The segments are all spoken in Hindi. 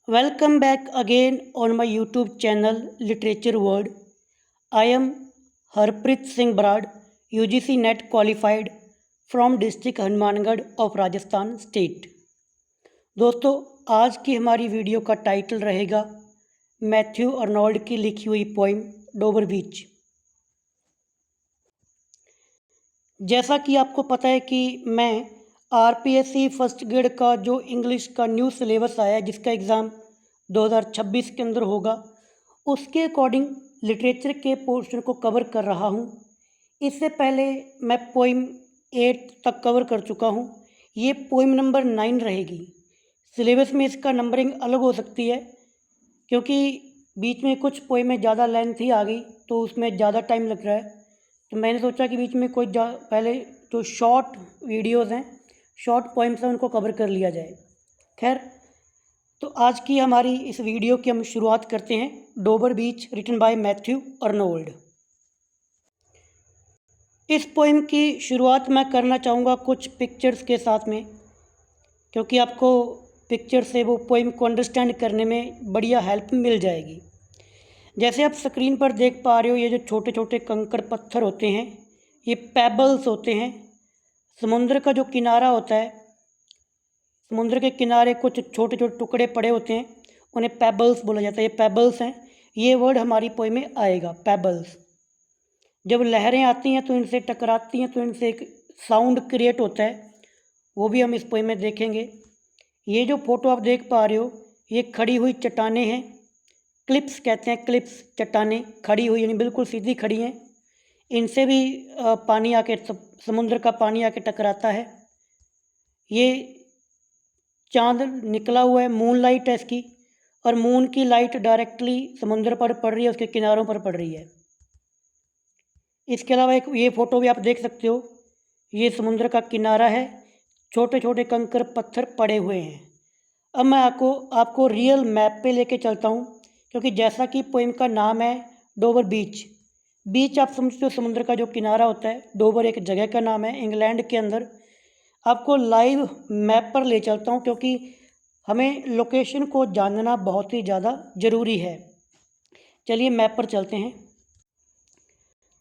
Welcome back again on my YouTube channel Literature World. I am Harpreet Singh Brar, UGC NET qualified from district Hanumangarh of Rajasthan state. दोस्तों, आज की हमारी वीडियो का टाइटल रहेगा मैथ्यू अर्नोल्ड की लिखी हुई पोइम डोबर बीच। जैसा कि आपको पता है कि मैं आरपीएससी फर्स्ट ग्रेड का जो इंग्लिश का न्यू सिलेबस आया है, जिसका एग्ज़ाम 2026 के अंदर होगा, उसके अकॉर्डिंग लिटरेचर के पोर्शन को कवर कर रहा हूँ। इससे पहले मैं पोइम 8 तक कवर कर चुका हूँ। ये पोइम नंबर 9 रहेगी। सिलेबस में इसका नंबरिंग अलग हो सकती है, क्योंकि बीच में कुछ पोइमें ज़्यादा लेंथ ही आ गई तो उसमें ज़्यादा टाइम लग रहा है। तो मैंने सोचा कि बीच में कोई पहले जो शॉर्ट वीडियोज़ हैं, शॉर्ट पोइम्स हैं, उनको कवर कर लिया जाए। खैर, तो आज की हमारी इस वीडियो की हम शुरुआत करते हैं। डोबर बीच रिटन बाय मैथ्यू अर्नोल्ड। इस पोइम की शुरुआत मैं करना चाहूँगा कुछ पिक्चर्स के साथ में, क्योंकि आपको पिक्चर से वो पोइम को अंडरस्टैंड करने में बढ़िया हेल्प मिल जाएगी। जैसे आप स्क्रीन पर देख पा रहे हो, ये जो छोटे छोटे कंकड़ पत्थर होते हैं, ये पेबल्स होते हैं। समुद्र का जो किनारा होता है, समुद्र के किनारे कुछ छोटे छोटे टुकड़े पड़े होते हैं, उन्हें पेबल्स बोला जाता है। ये पेबल्स हैं। ये वर्ड हमारी पोइम में आएगा, पेबल्स। जब लहरें आती हैं तो इनसे टकराती हैं तो इनसे एक साउंड क्रिएट होता है, वो भी हम इस पोइम में देखेंगे। ये जो फोटो आप देख पा रहे हो, ये खड़ी हुई चट्टानें हैं। क्लिप्स कहते हैं, क्लिप्स, चट्टानें खड़ी हुई यानी बिल्कुल सीधी खड़ी हैं। इनसे भी पानी आके, समुद्र का पानी आके टकराता है। ये चांद निकला हुआ है, मून लाइट है इसकी, और मून की लाइट डायरेक्टली समुद्र पर पड़ रही है, उसके किनारों पर पड़ रही है। इसके अलावा एक ये फ़ोटो भी आप देख सकते हो, ये समुद्र का किनारा है, छोटे छोटे कंकड़ पत्थर पड़े हुए हैं। अब मैं आपको रियल मैप पे लेके चलता हूँ, क्योंकि जैसा कि पोइम का नाम है डोबर बीच। बीच आप समझते हो समुद्र का जो किनारा होता है। डोबर एक जगह का नाम है इंग्लैंड के अंदर। आपको लाइव मैप पर ले चलता हूँ, क्योंकि हमें लोकेशन को जानना बहुत ही ज़्यादा ज़रूरी है। चलिए मैप पर चलते हैं।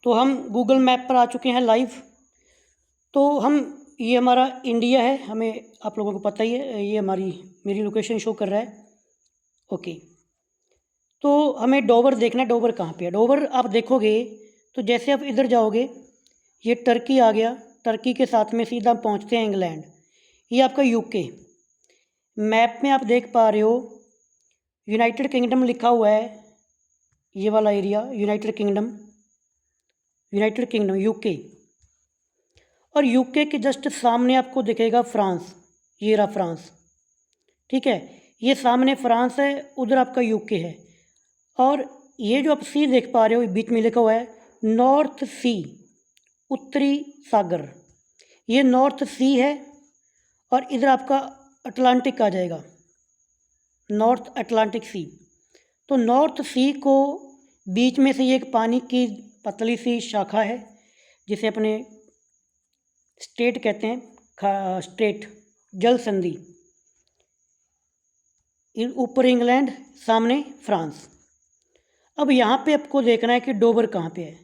तो हम गूगल मैप पर आ चुके हैं लाइव। तो ये हमारा इंडिया है, हमें आप लोगों को पता ही है, ये मेरी लोकेशन शो कर रहा है। ओके, तो हमें डोबर देखना है। डोबर कहाँ पे है? डोबर आप देखोगे तो जैसे आप इधर जाओगे, ये टर्की आ गया। टर्की के साथ में सीधा पहुँचते हैं इंग्लैंड। ये आपका यूके। मैप में आप देख पा रहे हो यूनाइटेड किंगडम लिखा हुआ है, ये वाला एरिया यूनाइटेड किंगडम यूके। और यूके के जस्ट सामने आपको दिखेगा फ्रांस। ये रहा फ्रांस, ठीक है। ये सामने फ्रांस है, उधर आपका यूके है। और ये जो आप सी देख पा रहे हो, बीच में लिखा हुआ है नॉर्थ सी, उत्तरी सागर। ये नॉर्थ सी है, और इधर आपका अटलांटिक आ जाएगा, नॉर्थ अटलांटिक सी। तो नॉर्थ सी को बीच में से ये एक पानी की पतली सी शाखा है, जिसे अपने स्टेट कहते हैं, स्टेट, जल संधि। ऊपर इंग्लैंड, सामने फ्रांस। अब यहाँ पे आपको देखना है कि डोबर कहाँ पे है।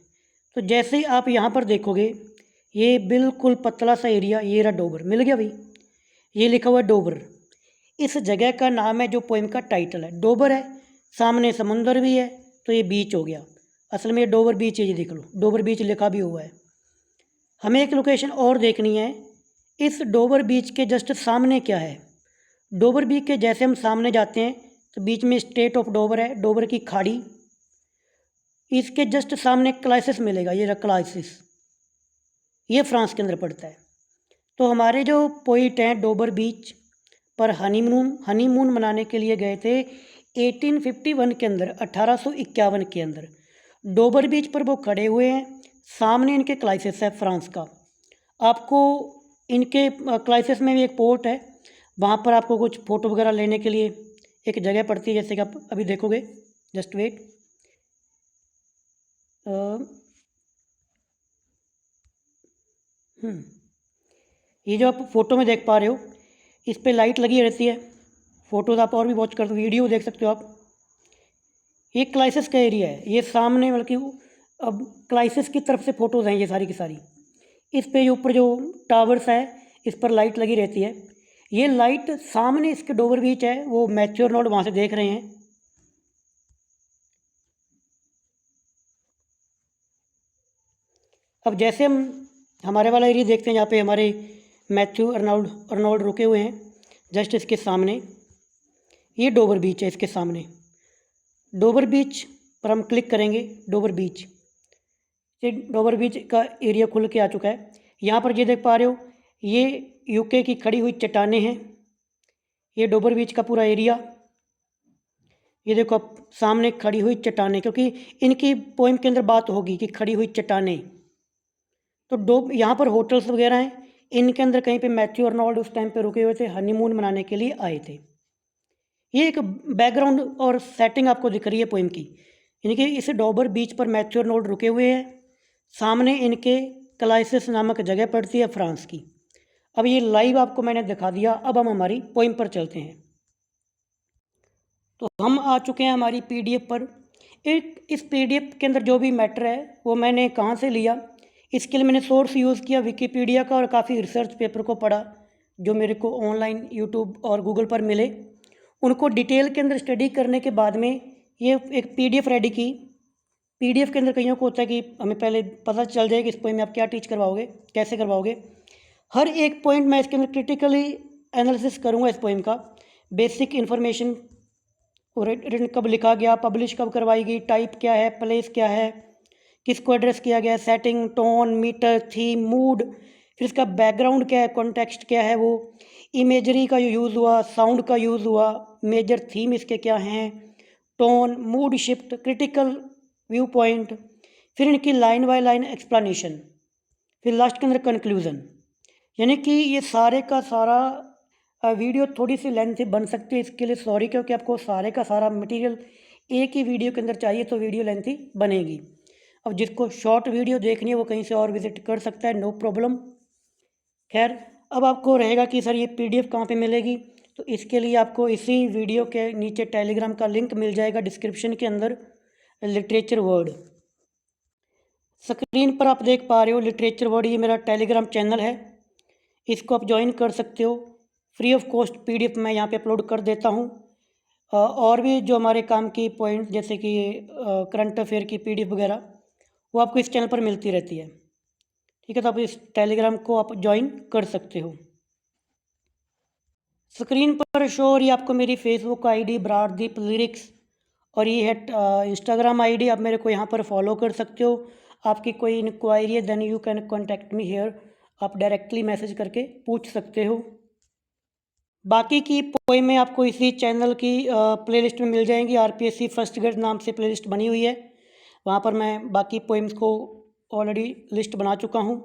तो जैसे ही आप यहाँ पर देखोगे, ये बिल्कुल पतला सा एरिया, ये रहा डोबर। मिल गया भाई, ये लिखा हुआ है डोबर। इस जगह का नाम है, जो पोइम का टाइटल है, डोबर है। सामने समुंदर भी है, तो ये बीच हो गया। असल में ये डोबर बीच है, ये देख लो, डोबर बीच लिखा भी हुआ है। हमें एक लोकेशन और देखनी है। इस डोबर बीच के जस्ट सामने क्या है? डोबर बीच के जैसे हम सामने जाते हैं तो बीच में स्टेट ऑफ डोबर है, डोबर की खाड़ी। इसके जस्ट सामने क्लाइसिस मिलेगा, ये रहा क्लाइसिस। ये फ्रांस के अंदर पड़ता है। तो हमारे जो पोइट हैं डोबर बीच पर हनीमून मनाने के लिए गए थे 1851 के अंदर, 1851 के अंदर। डोबर बीच पर वो खड़े हुए हैं, सामने इनके क्लाइसिस है फ्रांस का। आपको इनके क्लाइसिस में भी एक पोर्ट है, वहाँ पर आपको कुछ फ़ोटो वगैरह लेने के लिए एक जगह पड़ती है, जैसे कि आप अभी देखोगे। Just wait. ये जो आप फोटो में देख पा रहे हो, इस पर लाइट लगी रहती है, फ़ोटोज़ आप और भी वॉच कर, वीडियो देख सकते हो आप। ये क्लाइसिस का एरिया है, ये सामने बल्कि अब क्लाइसिस की तरफ से फ़ोटोज़ हैं ये सारी की सारी। इस पे जो ऊपर जो टावर्स है इस पर लाइट लगी रहती है। ये लाइट सामने इसके डोवर बीच है, वो मैथ्यू अर्नोल्ड वहाँ से देख रहे हैं। अब जैसे हम हमारे वाला एरिया देखते हैं, यहाँ पे हमारे मैथ्यू अर्नोल्ड रुके हुए हैं, जस्ट इसके सामने ये डोवर बीच है। इसके सामने डोवर बीच पर हम क्लिक करेंगे। डोवर बीच, ये डोवर बीच का एरिया खुल के आ चुका है। यहाँ पर ये देख पा रहे हो, ये यूके की खड़ी हुई चट्टानें हैं। ये डोवर बीच का पूरा एरिया, ये देखो अब सामने खड़ी हुई चट्टानें, क्योंकि इनकी पोइम के अंदर बात होगी कि खड़ी हुई चट्टानें। तो यहाँ पर होटल्स वगैरह हैं, इनके अंदर कहीं पे मैथ्यू अर्नोल्ड उस टाइम पे रुके हुए थे, हनीमून मनाने के लिए आए थे। ये एक बैकग्राउंड और सेटिंग आपको दिख रही है पोइम की, यानी कि इस डोबर बीच पर मैथ्यू अर्नोल्ड रुके हुए हैं। सामने इनके क्लाइसिस नामक जगह पड़ती है फ्रांस की। अब ये लाइव आपको मैंने दिखा दिया। अब हम हमारी पोइम पर चलते हैं। तो हम आ चुके हैं हमारी पीडीएफ पर। इस पीडीएफ के अंदर जो भी मैटर है वो मैंने कहाँ से लिया, इसके लिए मैंने सोर्स यूज़ किया विकिपीडिया का, और काफ़ी रिसर्च पेपर को पढ़ा जो मेरे को ऑनलाइन यूट्यूब और गूगल पर मिले। उनको डिटेल के अंदर स्टडी करने के बाद में ये एक पीडीएफ रेडी की। पीडीएफ के अंदर कईयों को होता है कि हमें पहले पता चल जाए कि इस पोइम में आप क्या टीच करवाओगे, कैसे करवाओगे। हर एक पॉइंट मैं इसके अंदर क्रिटिकली एनालिसिस करूँगा इस पोइम का। बेसिक इन्फॉर्मेशन, रिटन कब लिखा गया, पब्लिश कब करवाई गई, टाइप क्या है, प्लेस क्या है, किसको एड्रेस किया गया, setting, tone, metre, theme, mood, फिर इसका बैकग्राउंड क्या है, कॉन्टेक्स्ट क्या है, वो इमेजरी का जो यूज़ हुआ, साउंड का यूज़ हुआ, मेजर थीम इसके क्या हैं, tone, mood shift, critical view point, फिर इनकी लाइन बाय लाइन एक्सप्लेनेशन, फिर लास्ट के अंदर कंक्लूज़न। यानी कि ये सारे का सारा वीडियो थोड़ी सी लेंथ बन सकती है, इसके लिए सॉरी, क्योंकि आपको सारे का सारा मटेरियल एक ही वीडियो के अंदर चाहिए तो वीडियो लेंथी बनेगी। अब जिसको शॉर्ट वीडियो देखनी है वो कहीं से और विजिट कर सकता है, नो प्रॉब्लम। खैर, अब आपको रहेगा कि सर ये पीडीएफ कहाँ पे मिलेगी, तो इसके लिए आपको इसी वीडियो के नीचे टेलीग्राम का लिंक मिल जाएगा डिस्क्रिप्शन के अंदर, लिटरेचर वर्ड। स्क्रीन पर आप देख पा रहे हो लिटरेचर वर्ड, ये मेरा टेलीग्राम चैनल है, इसको आप ज्वाइन कर सकते हो। फ्री ऑफ कॉस्ट पीडीएफ मैं यहाँ पे अपलोड कर देता हूँ। और भी जो हमारे काम की पॉइंट जैसे कि करंट अफेयर की पीडीएफ वगैरह वो आपको इस चैनल पर मिलती रहती है। ठीक है, तो आप इस टेलीग्राम को आप ज्वाइन कर सकते हो। स्क्रीन पर शो हो रही है आपको मेरी फेसबुक आईडी ब्रारदीप लिरिक्स, और ये है इंस्टाग्राम आईडी। आप मेरे को यहाँ पर फॉलो कर सकते हो। आपकी कोई इंक्वायरी है then you can contact me here, आप डायरेक्टली मैसेज करके पूछ सकते हो। बाकी की पोएमें आपको इसी चैनल की प्लेलिस्ट में मिल जाएंगी। आरपीएससी फर्स्ट ग्रेड नाम से प्लेलिस्ट बनी हुई है, वहाँ पर मैं बाकी पोएम्स को ऑलरेडी लिस्ट बना चुका हूँ।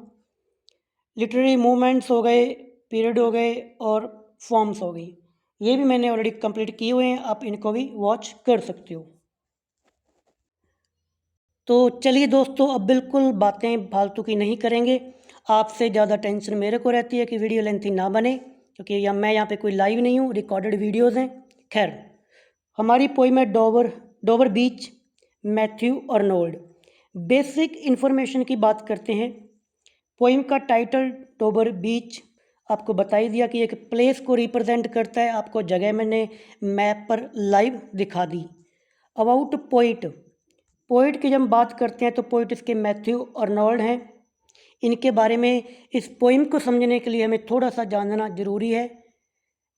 लिटरेरी मूवमेंट्स हो गए, पीरियड हो गए और फॉर्म्स हो गई, ये भी मैंने ऑलरेडी कंप्लीट किए हुए हैं, आप इनको भी वॉच कर सकते हो। तो चलिए दोस्तों, अब बिल्कुल बातें फालतू की नहीं करेंगे। आपसे ज़्यादा टेंशन मेरे को रहती है कि वीडियो लेंथी ना बने, क्योंकि मैं यहाँ पे कोई लाइव नहीं हूँ, रिकॉर्डेड वीडियोज़ हैं। खैर, हमारी पोइम है डोवर बीच, मैथ्यू अर्नोल्ड। बेसिक इन्फॉर्मेशन की बात करते हैं। पोइम का टाइटल डोवर बीच आपको बता ही दिया कि एक प्लेस को रिप्रेजेंट करता है। आपको जगह मैंने मैप पर लाइव दिखा दी। अबाउट पोइट की जब हम बात करते हैं तो पोइट इसके मैथ्यू अर्नोल्ड हैं। इनके बारे में इस पोइम को समझने के लिए हमें थोड़ा सा जानना ज़रूरी है।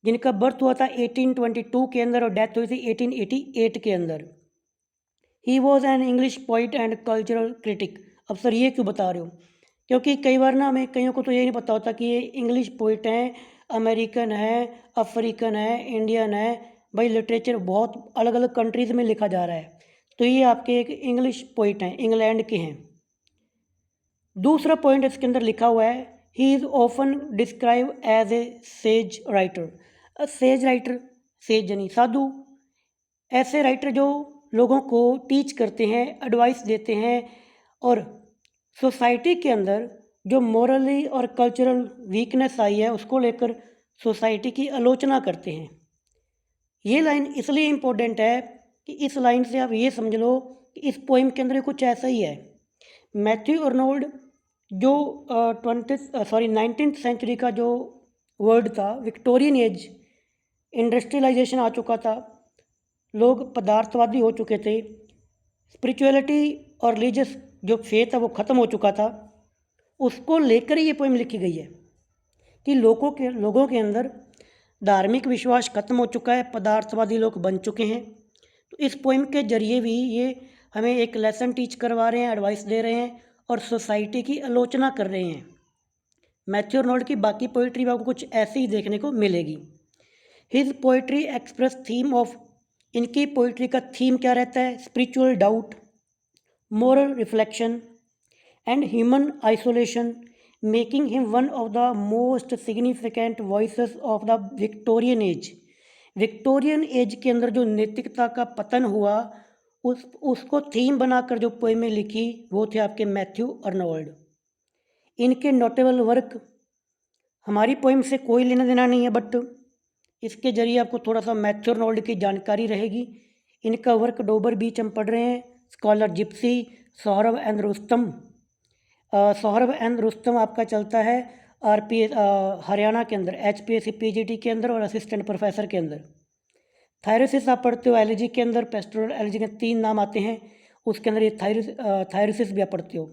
जिनका बर्थ हुआ था 1822 के अंदर और डेथ हुई थी 1888 के अंदर। He was an English poet and cultural critic. अब सर ये क्यों बता रहे हो, क्योंकि कई बार ना हमें कईयों को तो ये नहीं पता होता कि ये इंग्लिश पोइट हैं, अमेरिकन है, अफ्रीकन है, इंडियन है। भाई लिटरेचर बहुत अलग अलग कंट्रीज़ में लिखा जा रहा है, तो ये आपके एक इंग्लिश पोइट हैं, इंग्लैंड के हैं। दूसरा पॉइंट इसके अंदर लिखा हुआ है, he is often describe as a sage writer. Sage writer, sage यानी साधु, ऐसे राइटर जो लोगों को टीच करते हैं, एडवाइस देते हैं, और सोसाइटी के अंदर जो मॉरली और कल्चरल वीकनेस आई है उसको लेकर सोसाइटी की आलोचना करते हैं। ये लाइन इसलिए इम्पोर्टेंट है कि इस लाइन से आप ये समझ लो कि इस पोइम के अंदर कुछ ऐसा ही है। मैथ्यू अर्नोल्ड जो 19th सेंचुरी का जो वर्ड था, विक्टोरियन एज, इंडस्ट्रियलाइजेशन आ चुका था, लोग पदार्थवादी हो चुके थे, स्पिरिचुअलिटी और रिलीजियस जो फेथ है वो ख़त्म हो चुका था, उसको लेकर ही ये पोइम लिखी गई है कि लोगों के अंदर धार्मिक विश्वास खत्म हो चुका है, पदार्थवादी लोग बन चुके हैं। तो इस पोइम के जरिए भी ये हमें एक लेसन टीच करवा रहे हैं, एडवाइस दे रहे हैं और सोसाइटी की आलोचना कर रहे हैं। मैथ्यू अर्नोल्ड की बाकी पोइट्री में आपको कुछ ऐसी ही देखने को मिलेगी। His poetry express theme of, इनकी पोइट्री का थीम क्या रहता है? Spiritual doubt, moral reflection and human isolation, making him one of the most significant voices of the Victorian age. Victorian age के अंदर जो नैतिकता का पतन हुआ, उसको थीम बनाकर जो पोएमें लिखी वो थे आपके मैथ्यू अर्नोल्ड। इनके नोटेबल वर्क, हमारी पोएम से कोई लेना देना नहीं है, बट इसके जरिए आपको थोड़ा सा मैथ्यू अर्नोल्ड की जानकारी रहेगी। इनका वर्क डोबर बीच हम पढ़ रहे हैं, Scholar Gipsy, Sohrab and Rustum. Sohrab and Rustum आपका चलता है हरियाणा के अंदर HPSC PGT के अंदर और असिस्टेंट प्रोफेसर के अंदर। थायरोसिस आप पढ़ते हो एलर्जी के अंदर, पेस्टोरल एलर्जी के 3 नाम आते हैं, उसके अंदर ये थायरोसिस भी आप पढ़ते हो।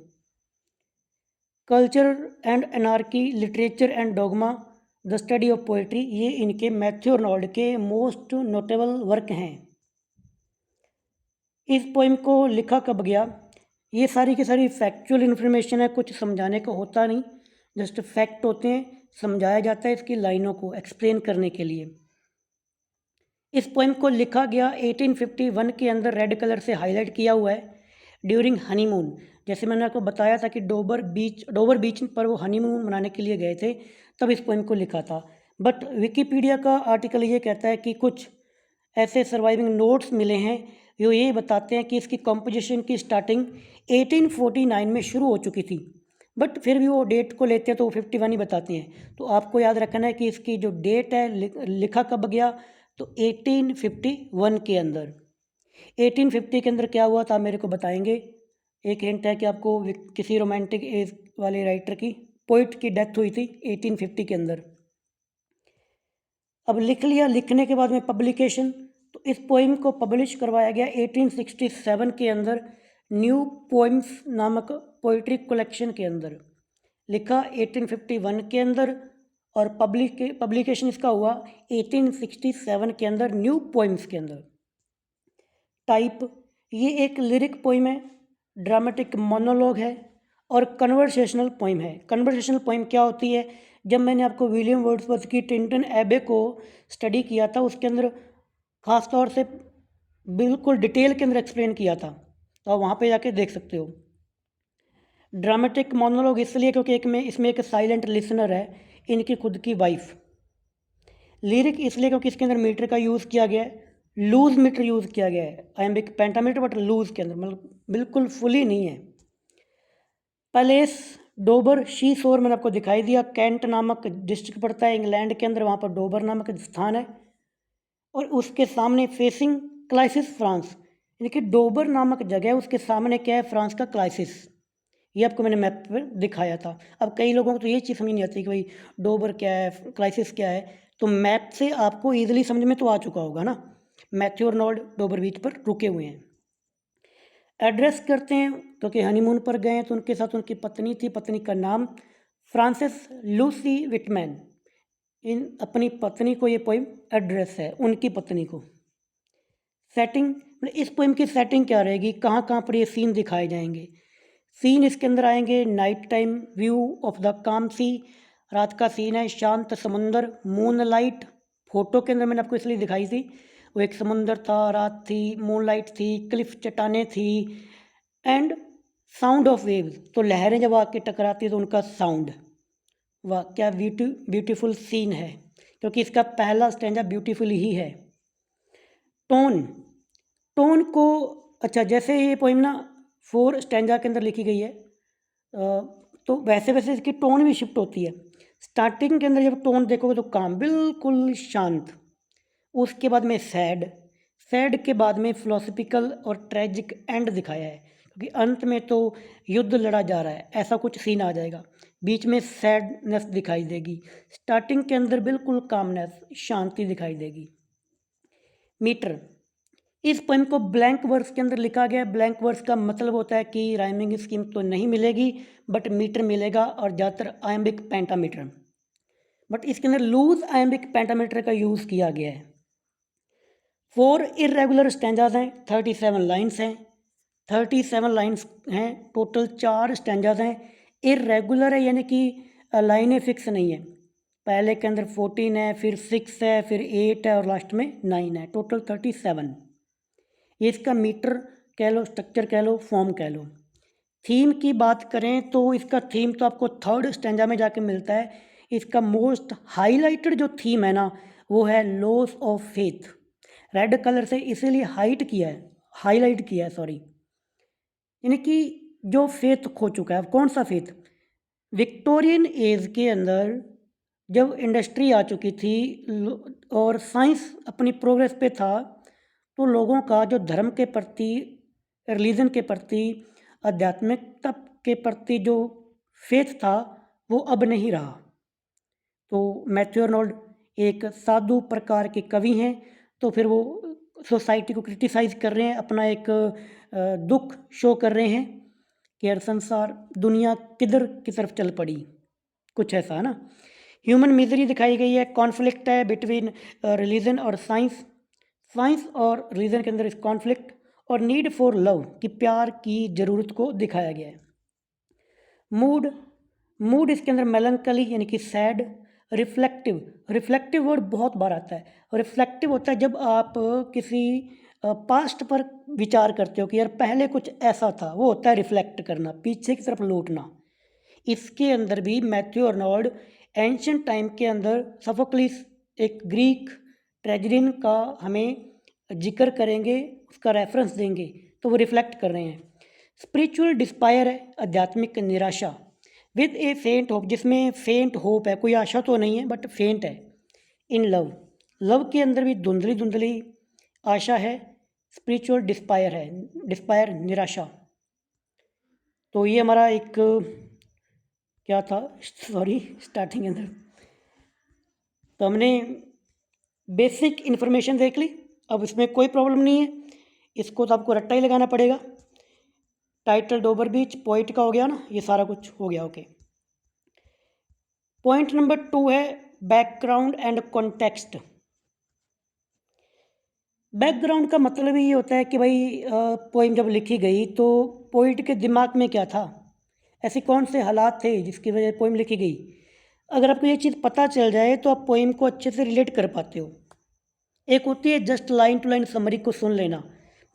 Culture and anarchy, literature and dogma, the study of poetry, ये इनके मैथ्यू अर्नोल्ड के मोस्ट नोटेबल वर्क हैं। इस पोइम को लिखा कब गया? ये सारी की सारी फैक्चुअल इन्फॉर्मेशन है, कुछ समझाने का होता नहीं, जस्ट फैक्ट होते हैं, समझाया जाता है इसकी लाइनों को एक्सप्लेन करने के लिए। इस पोइम को लिखा गया 1851 के अंदर, रेड कलर से हाईलाइट किया हुआ है, ड्यूरिंग हनीमून। जैसे मैंने आपको बताया था कि डोबर बीच पर वो हनीमून मनाने के लिए गए थे, तब इस पोइम को लिखा था। बट विकिपीडिया का आर्टिकल ये कहता है कि कुछ ऐसे सर्वाइविंग नोट्स मिले हैं जो ये बताते हैं कि इसकी कंपोजिशन की स्टार्टिंग 1849 में शुरू हो चुकी थी, बट फिर भी वो डेट को लेते हैं तो वो 51 ही बताते हैं। तो आपको याद रखना है कि इसकी जो डेट है, लिखा कब गया, तो 1851 के अंदर। 1850 के अंदर क्या हुआ था मेरे को बताएंगे। एक हिंट है कि आपको किसी रोमांटिक एज वाले राइटर की, पोइट की डेथ हुई थी 1850 के अंदर। अब लिख लिया, लिखने के बाद में पब्लिकेशन, तो इस पोइम को पब्लिश करवाया गया 1867 के अंदर, न्यू पोइम्स नामक पोइट्री कलेक्शन के अंदर। लिखा 1851 के अंदर और पब्लिकेशन इसका हुआ 1867 के अंदर, न्यू पोइम्स के अंदर। टाइप, ये एक लिरिक पोइम है, ड्रामेटिक मोनोलॉग है और कन्वर्सेशनल पोइम है। कन्वर्सेशनल पोइम क्या होती है? जब मैंने आपको विलियम वर्ड्सवर्थ की टिंटन एबे को स्टडी किया था, उसके अंदर ख़ास तौर से बिल्कुल डिटेल के अंदर एक्सप्लेन किया था, तो आप वहाँ पे जाके देख सकते हो। ड्रामेटिक मोनोलॉग इसलिए क्योंकि इसमें एक साइलेंट लिसनर है, इनकी खुद की वाइफ। लिरिक इसलिए क्योंकि इसके अंदर मीटर का यूज़ किया गया है, लूज मीटर यूज़ किया गया है, आयम्बिक पेंटामीटर, बट लूज के अंदर, मतलब बिल्कुल फुली नहीं है। पैलेस, डोबर, शी शोर मैंने आपको दिखाई दिया, कैंट नामक डिस्ट्रिक्ट पड़ता है इंग्लैंड के अंदर, वहाँ पर डोबर नामक स्थान है। और उसके सामने फेसिंग क्लाइसिस फ्रांस, यानी कि डोबर नामक जगह है, उसके सामने क्या है? फ्रांस का क्लाइसिस। ये आपको मैंने मैप पर दिखाया था। अब कई लोगों को तो ये चीज़ समझ नहीं आती कि भाई डोबर क्या है, क्लाइसिस क्या है, तो मैप से आपको ईजिली समझ में तो आ चुका होगा ना। मैथ्यू अर्नोल्ड डोबर बीच पर रुके हुए हैं। एड्रेस करते हैं क्योंकि हनीमून पर गए हैं, तो उनके साथ उनकी पत्नी थी, पत्नी का नाम फ्रांसिस लूसी विटमैन। इन अपनी पत्नी को ये पोइम एड्रेस है, उनकी पत्नी को। सेटिंग, इस पोइम की सेटिंग क्या रहेगी, कहाँ कहाँ पर ये सीन दिखाए जाएंगे? सीन इसके अंदर आएंगे night time, view of the काम सी, रात का सीन है, शांत समुंदर, मून लाइट। फोटो के अंदर मैंने आपको इसलिए दिखाई थी, वो एक समुंदर था, रात थी, मूनलाइट थी, क्लिफ चट्टानें थी, एंड साउंड ऑफ वेव्स, तो लहरें जब आके टकराती है तो उनका साउंड। वाह क्या ब्यूटीफुल सीन है, क्योंकि इसका पहला स्टैंजा ब्यूटीफुल ही है। टोन को, अच्छा जैसे ये पोइम ना 4 स्टैंजा के अंदर लिखी गई है, तो वैसे वैसे इसकी टोन भी शिफ्ट होती है। स्टार्टिंग के अंदर जब टोन देखोगे तो काम, बिल्कुल शांत, उसके बाद में सैड, सैड के बाद में फिलोसफिकल और ट्रेजिक एंड दिखाया है, क्योंकि अंत में तो युद्ध लड़ा जा रहा है, ऐसा कुछ सीन आ जाएगा। बीच में सैडनेस दिखाई देगी, स्टार्टिंग के अंदर बिल्कुल कामनेस, शांति दिखाई देगी। मीटर, इस पोएम को ब्लैंक वर्स के अंदर लिखा गया है। ब्लैंक वर्स का मतलब होता है कि राइमिंग स्कीम तो नहीं मिलेगी बट मीटर मिलेगा, और ज़्यादातर आयम्बिक पेंटामीटर, बट इसके अंदर लूज आयम्बिक पेंटामीटर का यूज़ किया गया है। 4 इरेगुलर स्टैंजाज हैं, 37 लाइन्स हैं, 37 लाइन्स हैं टोटल, 4 स्टैंजाज हैं। इरेगुलर है यानी कि लाइनें फिक्स नहीं है, पहले के अंदर 14 है, फिर 6 है, फिर 8 है और लास्ट में 9 है, टोटल 37। ये इसका मीटर कह लो, स्ट्रक्चर कह लो, फॉर्म कह लो। थीम की बात करें तो इसका थीम तो आपको 3rd स्टैंजा में जाके मिलता है। इसका मोस्ट हाईलाइटेड जो थीम है ना, वो है loss of faith. Red colour से इसीलिए हाईलाइट किया है सॉरी, यानी कि जो फेथ खो चुका है। कौन सा फेथ? विक्टोरियन एज के अंदर जब इंडस्ट्री आ चुकी थी और साइंस अपनी प्रोग्रेस पे था, तो लोगों का जो धर्म के प्रति, रिलीजन के प्रति, आध्यात्मिकता के प्रति जो फेथ था वो अब नहीं रहा। तो मैथ्यू आर्नोल्ड एक साधु प्रकार के कवि हैं, तो फिर वो सोसाइटी को क्रिटिसाइज़ कर रहे हैं, अपना एक दुख शो कर रहे हैं कि यार संसार, दुनिया किधर की तरफ चल पड़ी, कुछ ऐसा है ना। ह्यूमन मिजरी दिखाई गई है, कॉन्फ्लिक्ट है बिटवीन रिलीजन और साइंस, साइंस और रिलीजन के अंदर इस कॉन्फ्लिक्ट, और नीड फॉर लव कि प्यार की ज़रूरत को दिखाया गया है। मूड इसके अंदर मेलंकली यानी कि सैड, रिफ्लेक्टिव वर्ड बहुत बार आता है। रिफ्लेक्टिव होता है जब आप किसी पास्ट पर विचार करते हो कि यार पहले कुछ ऐसा था, वो होता है रिफ्लेक्ट करना, पीछे की तरफ लौटना। इसके अंदर भी मैथ्यू आर्नोल्ड एंशिएंट टाइम के अंदर सोफोक्लिस, एक ग्रीक ट्रेजेडियन का हमें जिक्र करेंगे, उसका रेफरेंस देंगे, तो वो रिफ्लेक्ट कर रहे हैं। स्पिरिचुअल डिस्पायर है, आध्यात्मिक निराशा, विद ए फेंट होप, जिसमें फेंट होप है, कोई आशा तो नहीं है बट फेंट है। इन लव, लव के अंदर भी धुंधली धुंधली आशा है। स्पिरिचुअल डिस्पायर है, डिस्पायर निराशा। तो ये हमारा एक क्या था, सॉरी स्टार्टिंग के अंदर तो हमने बेसिक इन्फॉर्मेशन देख ली। अब इसमें कोई प्रॉब्लम नहीं है, इसको तो आपको रट्टा ही लगाना पड़ेगा। टाइटल डोबर बीच पोइट का हो गया ना, ये सारा कुछ हो गया। ओके, पॉइंट नंबर 2 है बैकग्राउंड एंड कॉन्टेक्स्ट। बैकग्राउंड का मतलब ही ये होता है कि भाई पोइम जब लिखी गई तो पोइट के दिमाग में क्या था, ऐसे कौन से हालात थे जिसकी वजह से पोइम लिखी गई। अगर आपको ये चीज़ पता चल जाए तो आप पोइम को अच्छे से रिलेट कर पाते हो। एक होती है just line to line summary को सुन लेना,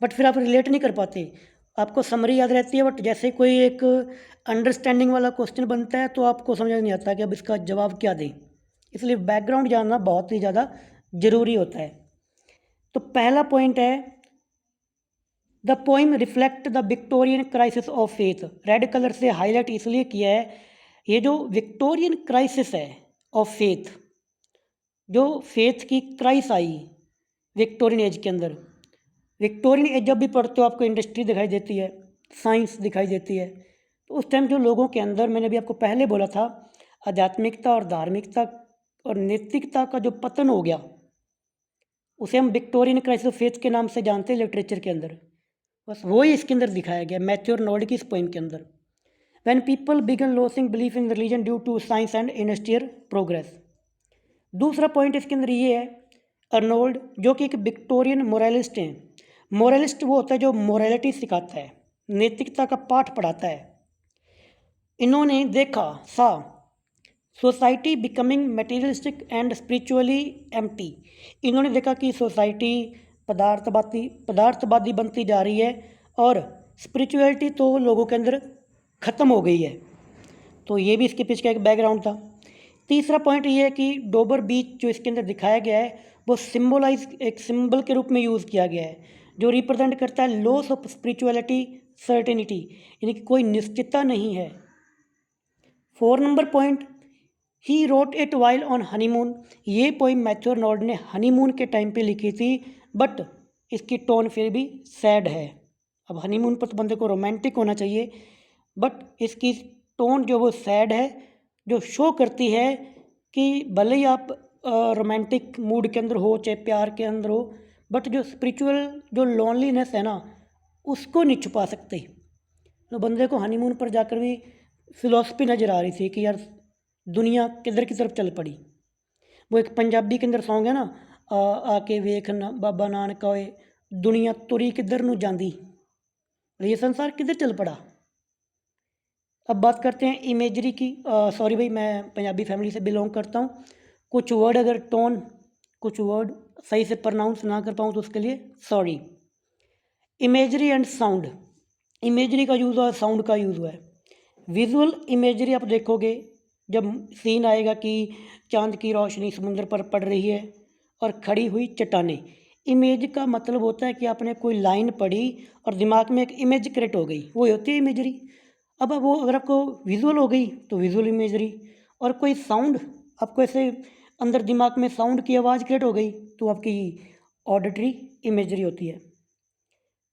बट फिर आप रिलेट नहीं कर पाते। आपको समरी याद रहती है बट जैसे कोई एक अंडरस्टैंडिंग वाला क्वेश्चन बनता है तो आपको समझ नहीं आता कि अब इसका जवाब क्या दें। इसलिए बैकग्राउंड जानना बहुत ही ज़्यादा ज़रूरी होता है। तो पहला पॉइंट है the poem reflect the Victorian crisis of faith. Red colour से हाईलाइट इसलिए किया है, ये जो विक्टोरियन क्राइसिस है ऑफ फेथ, जो फेथ की क्राइस आई विक्टोरियन एज के अंदर। विक्टोरियन एज जब भी पढ़ते हो आपको इंडस्ट्री दिखाई देती है, साइंस दिखाई देती है, तो उस टाइम जो लोगों के अंदर, मैंने अभी आपको पहले बोला था, आध्यात्मिकता और धार्मिकता और नैतिकता का जो पतन हो गया, उसे हम विक्टोरियन क्राइसिस ऑफ फेथ के नाम से जानते हैं लिटरेचर के अंदर। बस वही इसके अंदर दिखाया गया मैथ्यू आर्नोल्ड की इस पोइम के अंदर। When people begin losing belief in religion due to science and industrial progress. दूसरा पॉइंट इसके अंदर ये है, आर्नोल्ड जो कि एक विक्टोरियन मोरलिस्ट हैं। मोरलिस्ट वो होता है जो मोरालिटी सिखाता है, नैतिकता का पाठ पढ़ाता है। इन्होंने देखा, सा society becoming materialistic and spiritually empty. इन्होंने देखा कि सोसाइटी पदार्थवादी बनती जा रही है और स्पिरिचुअलिटी तो लोगों के अंदर ख़त्म हो गई है। तो ये भी इसके पीछे का एक बैकग्राउंड था। तीसरा पॉइंट ये है कि डोबर बीच जो इसके अंदर दिखाया गया है वो सिंबलाइज, एक सिंबल के रूप में यूज़ किया गया है, जो रिप्रेजेंट करता है लॉस ऑफ स्पिरिचुअलिटी सर्टेनिटी, यानी कि कोई निश्चितता नहीं है। 4 number point, he wrote it while on honeymoon. ये पोइम मैथ्यू आर्नोल्ड ने हनीमून के टाइम पे लिखी थी, बट इसकी टोन फिर भी सैड है। अब हनीमून पर तो बंदे को रोमांटिक होना चाहिए, बट इसकी टोन जो वो सैड है, जो शो करती है कि भले ही आप रोमांटिक मूड के अंदर हो चाहे प्यार के अंदर हो, बट जो स्पिरिचुअल जो लोनलीनेस है ना, उसको नहीं छुपा सकते। तो बंदे को हनीमून पर जाकर भी फिलॉसफी नज़र आ रही थी कि यार दुनिया किधर की तरफ चल पड़ी। वो एक पंजाबी के अंदर सॉन्ग है ना, आके वेख ना बाबा नानक होए, दुनिया तुरी किधर नू जांदी, ये संसार किधर चल पड़ा। अब बात करते हैं इमेजरी की। सॉरी भाई, मैं पंजाबी फैमिली से बिलोंग करता हूँ। कुछ वर्ड अगर टोन, कुछ वर्ड सही से प्रोनाउंस ना कर पाऊँ तो उसके लिए sorry. Imagery and sound, imagery का यूज़ हुआ है, साउंड का यूज़ हुआ है। विजुअल इमेजरी आप देखोगे जब सीन आएगा कि चांद की रोशनी समुद्र पर पड़ रही है और खड़ी हुई चट्टानें, इमेज का मतलब होता है कि आपने कोई लाइन पढ़ी और दिमाग में एक इमेज क्रिएट हो गई, वो होती है इमेजरी। अब वो अगर आपको विजुअल हो गई तो विजुअल इमेजरी, और कोई साउंड आपको ऐसे अंदर दिमाग में साउंड की आवाज़ क्रिएट हो गई तो आपकी ऑडिटरी इमेजरी होती है।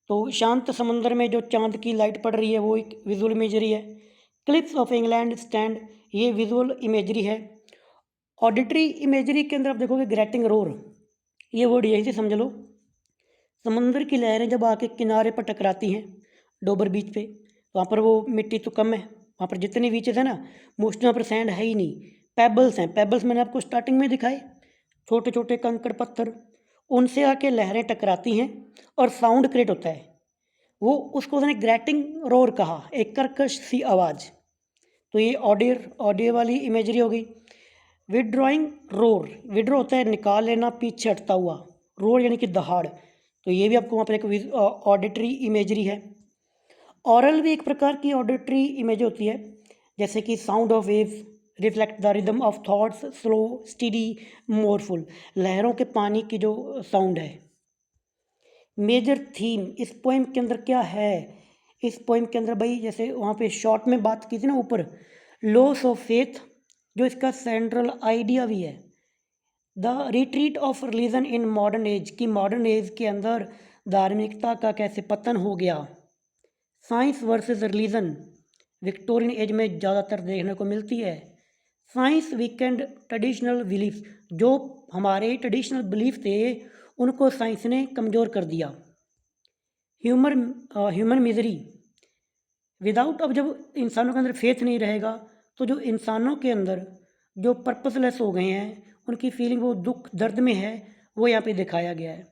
तो शांत समंदर में जो चांद की लाइट पड़ रही है वो एक विजुअल इमेजरी है। क्लिफ्स ऑफ इंग्लैंड स्टैंड, ये विजुअल इमेजरी है। ऑडिटरी इमेजरी के अंदर आप देखोगे ग्रेटिंग रोर, ये वर्ड यही से समझ लो। समंदर की लहरें जब आके किनारे पर टकराती हैं डोबर बीच पे, तो वहाँ पर वो मिट्टी तो कम है, वहाँ पर जितनी बीचेस है ना मोस्टली वहाँ पर सैंड है ही नहीं, पेबल्स हैं। पेबल्स मैंने आपको स्टार्टिंग में दिखाए, छोटे छोटे कंकड़ पत्थर, उनसे आके लहरें टकराती हैं और साउंड क्रिएट होता है। वो उसको उसने ग्रेटिंग रोर कहा, एक कर्कश सी आवाज़। तो ये ऑडियो वाली इमेजरी हो गई। विड्रॉइंग रोर, विड्रॉ होता है निकाल लेना, पीछे हटता हुआ, रोर यानी कि दहाड़, तो ये भी आपको वहाँ पर एक ऑडिटरी इमेजरी है। ऑरल भी एक प्रकार की ऑडिटरी इमेज होती है, जैसे कि sound of waves reflect the rhythm of thoughts, slow steady mournful, लहरों के पानी की जो साउंड है। मेजर थीम इस पोइम के अंदर क्या है, इस पोइम के अंदर भाई जैसे वहाँ पे शॉर्ट में बात की थी ना ऊपर, लॉस ऑफ फेथ जो इसका सेंट्रल आइडिया भी है। The retreat of religion in modern age, की मॉडर्न एज के अंदर धार्मिकता का कैसे पतन हो गया। Science versus religion Victorian age में ज़्यादातर देखने को मिलती है। साइंस वीकेंड ट्रेडिशनल बिलीफ, जो हमारे ट्रेडिशनल बिलीफ थे उनको साइंस ने कमज़ोर कर दिया। ह्यूमन मिजरी विदाउट, अब जब इंसानों के अंदर फेथ नहीं रहेगा तो जो इंसानों के अंदर जो पर्पसलेस हो गए हैं, उनकी फीलिंग वो दुख दर्द में है, वो यहाँ पे दिखाया गया है।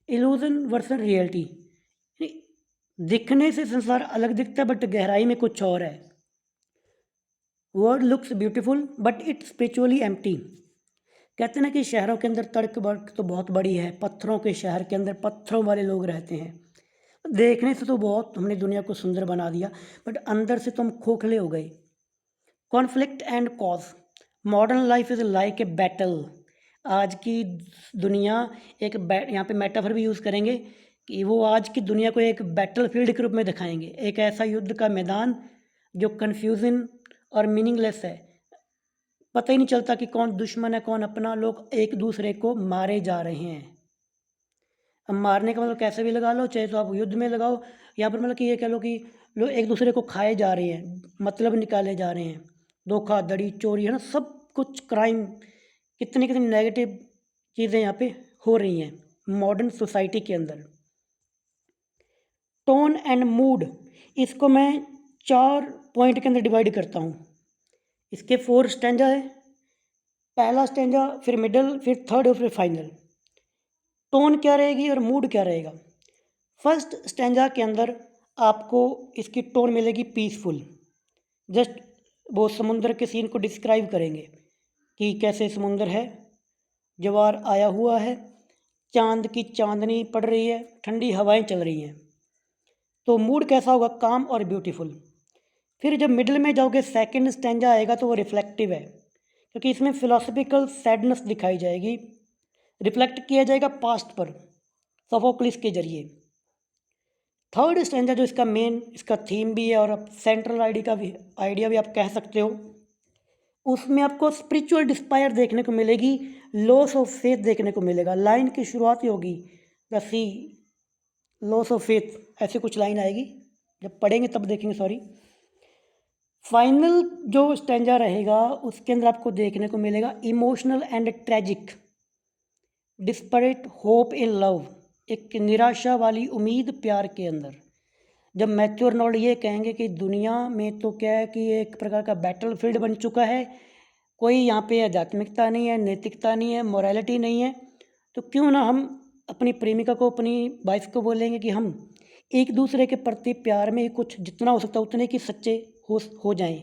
इल्यूजन वर्सेस रियलिटी, दिखने से संसार अलग दिखता है बट गहराई में कुछ और है। World looks beautiful but it spiritually empty, कहते हैं ना कि शहरों के अंदर तड़क भड़क तो बहुत बड़ी है, पत्थरों के शहर के अंदर पत्थरों वाले लोग रहते हैं, देखने से तो बहुत हमने दुनिया को सुंदर बना दिया बट अंदर से तो हम खोखले हो गए। Conflict and cause, modern life is like a battle, आज की दुनिया एक यहाँ पे मेटाफर भी यूज़ करेंगे कि वो आज की दुनिया को एक बैटल फील्ड के रूप में दिखाएंगे, एक ऐसा युद्ध का मैदान जो कन्फ्यूजन और मीनिंगलेस है, पता ही नहीं चलता कि कौन दुश्मन है कौन अपना, लोग एक दूसरे को मारे जा रहे हैं। अब मारने का मतलब कैसे भी लगा लो, चाहे तो आप युद्ध में लगाओ, यहाँ पर मतलब कि ये कह लो कि लोग एक दूसरे को खाए जा रहे हैं, मतलब निकाले जा रहे हैं, धोखाधड़ी चोरी है ना, सब कुछ क्राइम, कितनी कितनी नेगेटिव चीज़ें यहाँ पे हो रही हैं मॉडर्न सोसाइटी के अंदर। टोन एंड मूड, इसको मैं 4 पॉइंट के अंदर डिवाइड करता हूँ। इसके 4 स्टैंजा है, पहला स्टैंजा, फिर मिडल, फिर थर्ड और फिर फाइनल। टोन क्या रहेगी और मूड क्या रहेगा। फर्स्ट स्टैंजा के अंदर आपको इसकी टोन मिलेगी पीसफुल, जस्ट वो समुंदर के सीन को डिस्क्राइब करेंगे कि कैसे समुंदर है, ज्वार आया हुआ है, चांद की चांदनी पड़ रही है, ठंडी हवाएं चल रही हैं, तो मूड कैसा होगा, काम और ब्यूटीफुल। फिर जब मिडिल में जाओगे सेकंड स्टैंजा आएगा तो वो रिफ्लेक्टिव है, क्योंकि इसमें फिलोसफिकल सैडनेस दिखाई जाएगी, रिफ्लेक्ट किया जाएगा पास्ट पर सोफोक्लिस के जरिए। थर्ड स्टैंजा जो इसका मेन, इसका थीम भी है और सेंट्रल आइडिया भी आप कह सकते हो, उसमें आपको स्पिरिचुअल डिस्पायर देखने को मिलेगी, लॉस ऑफ फेथ देखने को मिलेगा। लाइन की शुरुआत ही होगी the sea loss of faith, ऐसे कुछ लाइन आएगी, जब पढ़ेंगे तब देखेंगे, सॉरी। फाइनल जो स्टैंजा रहेगा उसके अंदर आपको देखने को मिलेगा emotional and tragic, desperate hope in love, एक निराशा वाली उम्मीद प्यार के अंदर। जब मैथ्यू अर्नोल्ड ये कहेंगे कि दुनिया में तो क्या है कि एक प्रकार का बैटल फील्ड बन चुका है, कोई यहाँ पे आध्यात्मिकता नहीं है, नैतिकता नहीं है, मोरालिटी नहीं है, तो क्यों ना हम अपनी प्रेमिका को, अपनी वाइफ को बोलेंगे कि हम एक दूसरे के प्रति प्यार में कुछ जितना हो सकता है उतने की सच्चे हो जाएं।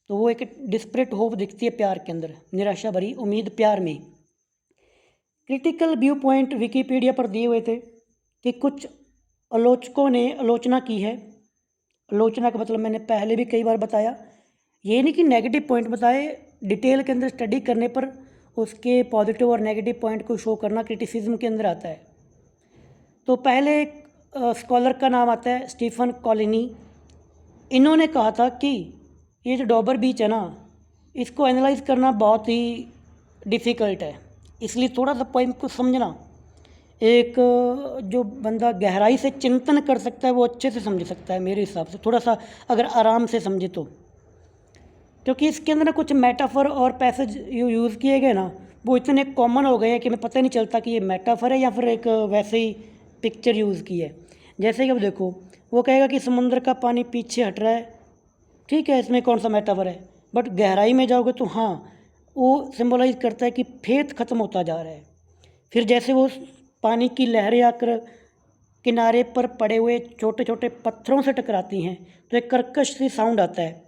तो वो एक डिस्परेट होप दिखती है प्यार के अंदर, निराशा भरी उम्मीद प्यार में। क्रिटिकल व्यू पॉइंट विकिपीडिया पर दिए हुए थे कि कुछ आलोचकों ने आलोचना की है। आलोचना का मतलब मैंने पहले भी कई बार बताया, ये नहीं कि नेगेटिव पॉइंट बताए, डिटेल के अंदर स्टडी करने पर उसके पॉजिटिव और नेगेटिव पॉइंट को शो करना क्रिटिसिज्म के अंदर आता है। तो पहले एक स्कॉलर का नाम आता है स्टीफन कॉलिनी। इन्होंने कहा था कि ये जो डॉबर बीच है ना, इसको एनालाइज करना बहुत ही डिफ़िकल्ट है, इसलिए थोड़ा सा पॉइंट को समझना, एक जो बंदा गहराई से चिंतन कर सकता है वो अच्छे से समझ सकता है मेरे हिसाब से, थोड़ा सा अगर आराम से समझे तो। क्योंकि इसके अंदर ना कुछ मेटाफर और पैसेज यूज़ किए गए ना, वो इतने कॉमन हो गए हैं कि हमें पता नहीं चलता कि ये मेटाफर है या फिर एक वैसे ही पिक्चर यूज़ की है। जैसे कि अब देखो, वो कहेगा कि समुद्र का पानी पीछे हट रहा है, ठीक है, इसमें कौन सा मेटाफर है, बट गहराई में जाओगे तो हाँ, वो सिंबलाइज करता है कि फेथ खत्म होता जा रहा है। फिर जैसे वो पानी की लहरें आकर किनारे पर पड़े हुए छोटे छोटे पत्थरों से टकराती हैं तो एक कर्कश सी साउंड आता है।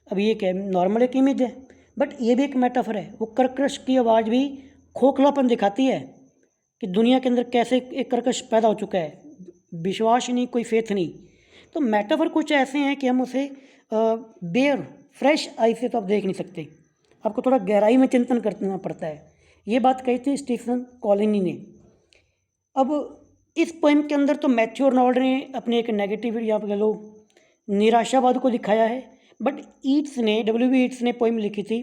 अब ये क्या है, नॉर्मल एक इमेज है, बट ये भी एक मेटाफर है। वो कर्कश की आवाज़ भी खोखलापन दिखाती है कि दुनिया के अंदर कैसे एक कर्कश पैदा हो चुका है, विश्वास नहीं, कोई फेथ नहीं। तो मेटाफर कुछ ऐसे हैं कि हम उसे बेयर फ्रेश आई से तो आप देख नहीं सकते, आपको थोड़ा गहराई में चिंतन करना पड़ता है। ये बात कही थी स्टीफन कॉलिनी ने। अब इस पोएम के अंदर तो मैथ्यू अर्नोल्ड ने अपने एक नेगेटिव या कह लो निराशावाद को दिखाया है, बट ईट्स ने, ईट्स ने पोएम लिखी थी,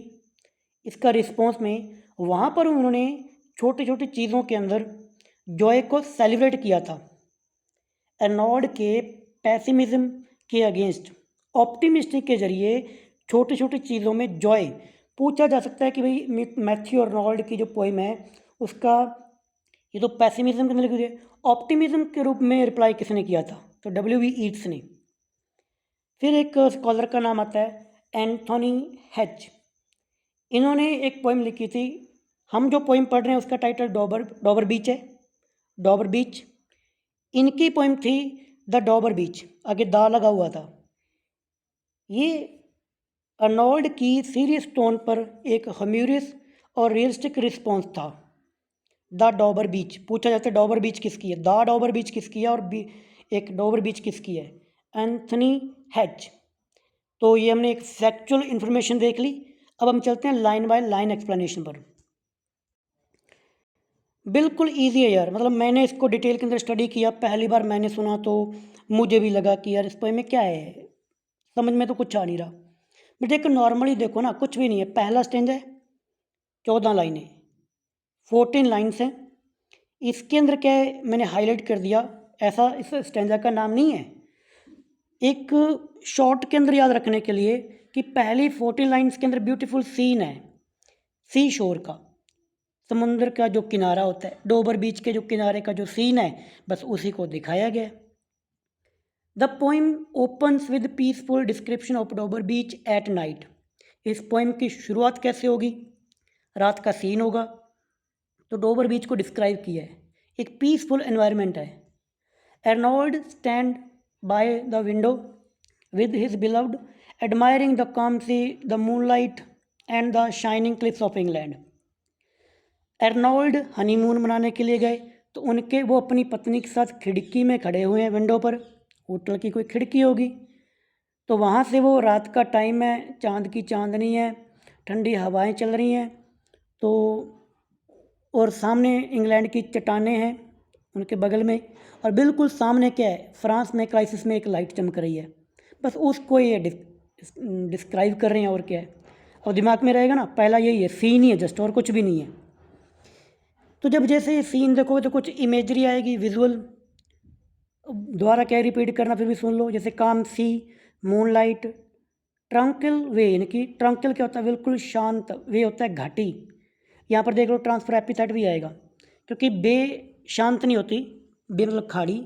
इसका रिस्पॉन्स में वहाँ पर उन्होंने छोटी छोटी चीज़ों के अंदर जॉय को सेलिब्रेट किया था। अर्नोल्ड के पैसिमिज्म के अगेंस्ट ऑप्टिमिस्टिक के जरिए छोटी छोटी चीज़ों में जॉय पूछा जा सकता है कि भाई मैथ्यू अर्नोल्ड की जो पोएम है उसका ये तो पैसिमिज्म के अंदर लिखी है, ऑप्टिमिज्म के रूप में रिप्लाई किसने किया था, तो ईट्स ने। फिर एक स्कॉलर का नाम आता है एंथोनी हेच। इन्होंने एक पोएम लिखी थी, हम जो पोएम पढ़ रहे हैं उसका टाइटल डॉबर बीच है, डॉबर बीच। इनकी पोएम थी द डॉबर बीच, आगे दा लगा हुआ था। ये अर्नोल्ड की सीरियस टोन पर एक ह्यूमरस और रियलिस्टिक रिस्पॉन्स था। द डॉबर बीच पूछा जाता है, डॉबर बीच किसकी है, द डॉबर बीच किसकी है और एक डॉबर बीच किसकी है, एंथनी हेच। तो ये हमने एक फैक्चुअल इन्फॉर्मेशन देख ली। अब हम चलते हैं लाइन बाय लाइन एक्सप्लेनेशन पर। बिल्कुल इजी है यार, मतलब मैंने इसको डिटेल के अंदर स्टडी किया, पहली बार मैंने सुना तो मुझे भी लगा कि यार इस पोएम में क्या है, समझ में तो कुछ आ नहीं रहा। बट एक नॉर्मली देखो ना, कुछ भी नहीं है। पहला स्टेंज है, 14 लाइनें, 14 लाइन्स हैं। इसके अंदर क्या है, मैंने हाईलाइट कर दिया, ऐसा इस स्टेंजा का नाम नहीं है। एक शॉर्ट के अंदर याद रखने के लिए कि पहली 14 लाइन्स के अंदर ब्यूटीफुल सीन है, सी शोर का, समुद्र का जो किनारा होता है, डोबर बीच के जो किनारे का जो सीन है, बस उसी को दिखाया गया। The poem opens with peaceful description of Dover beach at night. इस पोइम की शुरुआत कैसे होगी, रात का सीन होगा, तो डोबर बीच को डिस्क्राइब किया है, एक पीसफुल एनवायरनमेंट है। Arnold stand by the window with his beloved, admiring the calm sea, the moonlight and the shining cliffs of England. Arnold honeymoon मनाने के लिए गए तो उनके वो अपनी पत्नी के साथ खिड़की में खड़े हुए हैं, विंडो पर, होटल की कोई खिड़की होगी, तो वहाँ से वो रात का टाइम है, चांद की चांदनी है, ठंडी हवाएं चल रही हैं, तो और सामने इंग्लैंड की चट्टानें हैं उनके बगल में, और बिल्कुल सामने क्या है, फ्रांस में क्राइसिस में एक लाइट चमक रही है। बस उसको ये डिस्क्राइब कर रहे हैं, और क्या है। और दिमाग में रहेगा ना, पहला यही है, सीन ही है जस्ट, और कुछ भी नहीं है। तो जब जैसे सीन देखोगे तो कुछ इमेजरी आएगी, विजुअल। दोबारा क्या रिपीट करना, फिर भी सुन लो। जैसे काम सी, मूनलाइट, ट्रंकल वे, यानी कि ट्रंकल क्या होता है, बिल्कुल शांत, वे होता है घाटी। यहाँ पर देख लो ट्रांसफर एपिथेट भी आएगा, क्योंकि बे शांत नहीं होती, बे मतलब खाड़ी।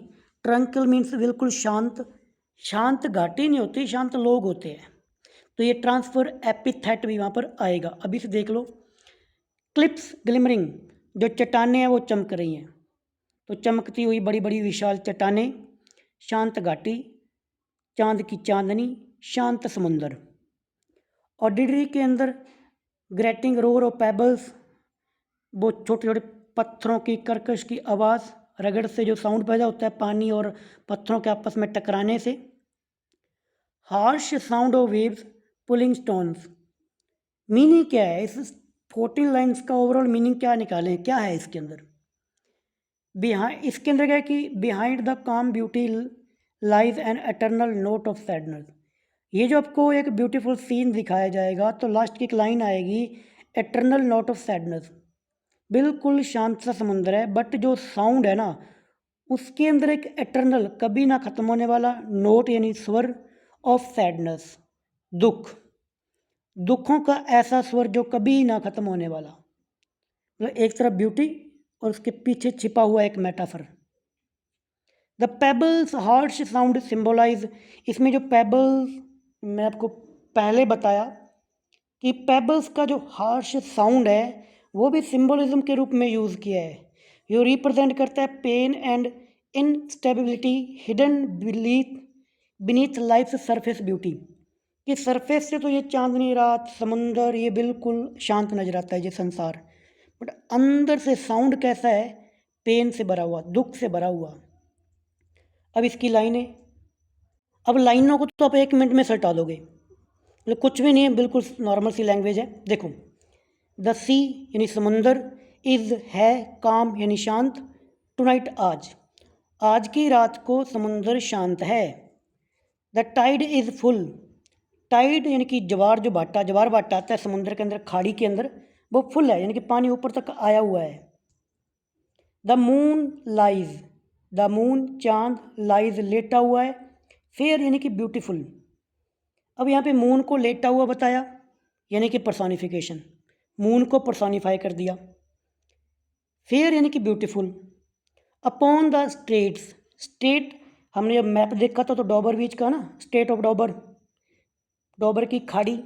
ट्रंकल मीन्स बिल्कुल शांत, शांत घाटी नहीं होती, शांत लोग होते हैं। तो ये ट्रांसफर एपिथेट भी वहाँ पर आएगा। अभी से देख लो, क्लिप्स ग्लिमरिंग, जो चट्टानें हैं वो चमक रही हैं, तो चमकती हुई बड़ी बड़ी विशाल चट्टानें, शांत घाटी, चांद की चांदनी, शांत समुंदर। ऑडिटरी के अंदर ग्रेटिंग रोर ऑफ पेबल्स, वो छोटे छोटे पत्थरों की कर्कश की आवाज़, रगड़ से जो साउंड पैदा होता है पानी और पत्थरों के आपस में टकराने से। Harsh sound of waves pulling stones. Meaning क्या है इस 14 लाइन्स का, ओवरऑल मीनिंग क्या निकालें, क्या है इसके अंदर? बिहाइंड, इसके अंदर क्या है कि behind the calm beauty lies an eternal note of sadness. ये जो आपको एक ब्यूटीफुल सीन दिखाया जाएगा, तो लास्ट की एक लाइन आएगी, एटर्नल नोट ऑफ सैडनेस, बिल्कुल शांत सा समुंदर है, बट जो साउंड है ना, उसके अंदर एक एटर्नल, कभी ना ख़त्म होने वाला नोट, यानी स्वर ऑफ सैडनेस, दुख, दुखों का ऐसा स्वर जो कभी ना ख़त्म होने वाला। मतलब एक तरफ ब्यूटी और उसके पीछे छिपा हुआ एक metaphor. The pebbles harsh sound symbolise, इसमें जो पेबल्स मैं आपको पहले बताया कि पेबल्स का जो हार्श साउंड है वो भी सिंबोलिज्म के रूप में यूज़ किया है। ये रिप्रेजेंट करता है pain and instability hidden beneath life surface beauty, कि सरफेस से तो ये चांदनी रात, समुंदर, ये बिल्कुल शांत नजर आता है ये संसार, बट अंदर से साउंड कैसा है, पेन से भरा हुआ, दुख से भरा हुआ। अब इसकी लाइनें, अब लाइनों को तो आप 1 मिनट में सटा दोगे, मतलब कुछ भी नहीं है, बिल्कुल नॉर्मल सी लैंग्वेज है। देखो, द सी यानी समुंदर, इज़ है काम यानी शांत, टुनाइट आज, आज की रात को समुंदर शांत है। The tide is full, tide यानी कि ज्वार, जो भाटा, ज्वार भाटा आता है समुद्र के अंदर, खाड़ी के अंदर, वो फुल है, यानी कि पानी ऊपर तक आया हुआ है। The moon lies, the moon चांद, लाइज लेटा हुआ है, फेयर यानी कि ब्यूटीफुल। अब यहाँ पे मून को लेटा हुआ बताया, यानी कि पर्सोनिफिकेशन, मून को पर्सोनिफाई कर दिया। फेयर यानी कि beautiful. Upon the states, state हमने जब मैप देखा था तो डॉबर बीच का ना, स्टेट ऑफ डॉबर, डॉबर की खाड़ी,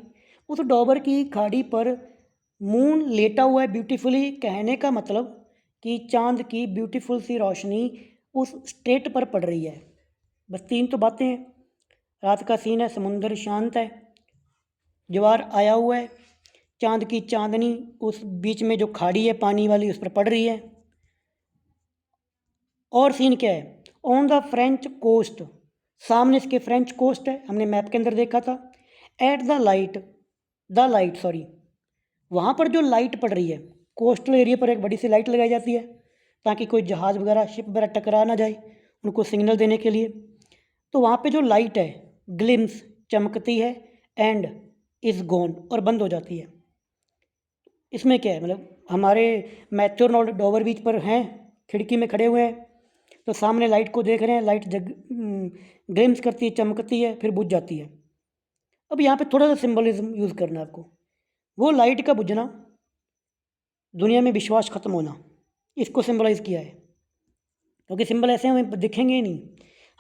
उस डॉबर की खाड़ी पर मून लेटा हुआ है ब्यूटीफुली, कहने का मतलब कि चांद की ब्यूटीफुल सी रोशनी उस स्टेट पर पड़ रही है। बस 3 तो बातें हैं। रात का सीन है, समुंदर शांत है, ज्वार आया हुआ है, चांद की चांदनी उस बीच में जो खाड़ी है पानी वाली उस पर पड़ रही है। और सीन क्या है, ऑन द फ्रेंच कोस्ट, सामने इसके फ्रेंच कोस्ट है, हमने मैप के अंदर देखा था। एट द लाइट सॉरी, वहाँ पर जो लाइट पड़ रही है, कोस्टल एरिया पर एक बड़ी सी लाइट लगाई जाती है ताकि कोई जहाज़ वगैरह, शिप वगैरह टकरा ना जाए, उनको सिग्नल देने के लिए। तो वहाँ पे जो लाइट है, ग्लिम्स, चमकती है, एंड इज़ गॉन, और बंद हो जाती है। इसमें क्या है, मतलब हमारे मैथ्यू आर्नोल्ड डोवर बीच पर हैं, खिड़की में खड़े हुए हैं, तो सामने लाइट को देख रहे हैं, लाइट ग्लिम्स करती है, चमकती है, फिर बुझ जाती है। अब यहाँ पे थोड़ा सा सिंबलिज्म यूज़ करना है आपको। वो लाइट का बुझना, दुनिया में विश्वास खत्म होना, इसको सिंबलाइज किया है, क्योंकि सिंबल ऐसे हमें दिखेंगे ही नहीं,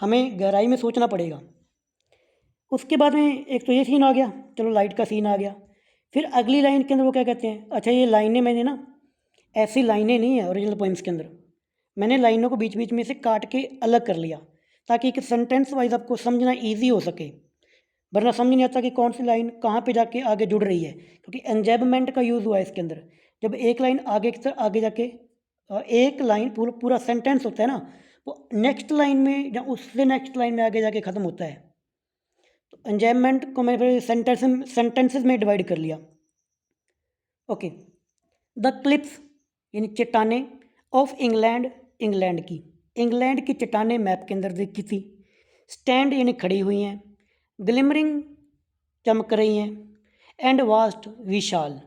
हमें गहराई में सोचना पड़ेगा। उसके बाद में एक तो ये सीन आ गया, चलो लाइट का सीन आ गया। फिर अगली लाइन के अंदर वो क्या कहते हैं, अच्छा ये लाइनें मैंने ना, ऐसी लाइनें नहीं है ओरिजिनल पोइम्स के अंदर, मैंने लाइनों को बीच बीच में से काट के अलग कर लिया ताकि एक सेंटेंस वाइज आपको समझना ईजी हो सके, वरना समझ नहीं आता कि कौन सी लाइन कहाँ पे जाके आगे जुड़ रही है, क्योंकि एंजेबमेंट का यूज़ हुआ है इसके अंदर। जब एक लाइन आगे की तरफ आगे जाके एक लाइन पूरा सेंटेंस होता है ना, वो नेक्स्ट लाइन में या उससे नेक्स्ट लाइन में आगे जाके ख़त्म होता है। तो एंजेबमेंट को मैं फिर सेंटेंसेस में डिवाइड कर लिया। ओके, द क्लिप्स यानी चट्टानें ऑफ इंग्लैंड, इंग्लैंड की चट्टानें मैप के अंदर देखी थी। स्टैंड यानी खड़ी हुई हैं, ग्लिमरिंग चमक रही हैं, एंड वास्ट विशाल,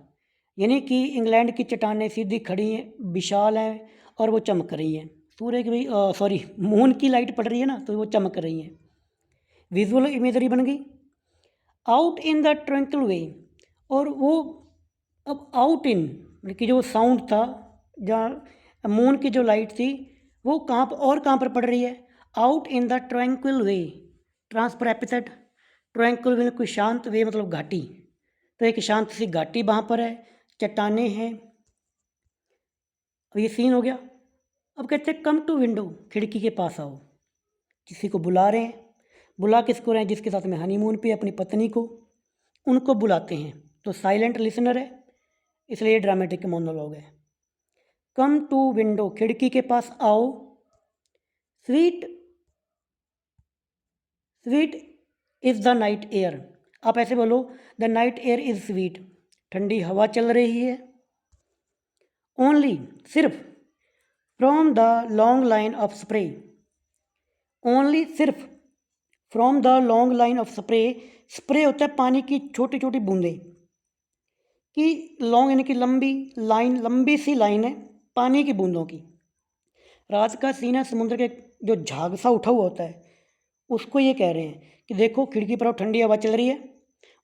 यानी कि इंग्लैंड की चट्टानें सीधी खड़ी हैं, विशाल हैं और वो चमक रही हैं। सूर्य की सॉरी मून की लाइट पड़ रही है ना, तो वो चमक रही हैं। विजुअल इमेजरी बन गई। आउट इन द ट्रंकल वे, और वो अब आउट इन मतलब कि जो साउंड था, जहाँ मून की जो लाइट थी वो कहाँ पर और कहाँ पर पड़ रही है? Out in the tranquil bay. Transfer epithet, tranquil bay कोई शांत, वे मतलब घाटी, तो एक शांत सी घाटी वहाँ पर है, चट्टानें हैं। अब ये सीन हो गया। अब कहते हैं कम टू विंडो, खिड़की के पास आओ। किसी को बुला रहे हैं, बुला किसको रहे हैं? जिसके साथ में हनीमून पे अपनी पत्नी को, उनको बुलाते हैं। तो साइलेंट लिसनर है, इसलिए ड्रामेटिक मोनोलॉग है। कम टू विंडो, खिड़की के पास आओ। Sweet sweet is the night air, आप ऐसे बोलो, the night air is sweet, ठंडी हवा चल रही है। ओनली, सिर्फ, from the long line of spray, only सिर्फ, from the long line of spray, spray होता है पानी की छोटी छोटी बूंदें, कि लॉन्ग यानी कि लंबी लाइन, लंबी सी लाइन है पानी की बूंदों की। रात का सीन है, समुद्र के जो झाग सा उठा हुआ होता है, उसको ये कह रहे हैं कि देखो खिड़की पर ठंडी हवा चल रही है,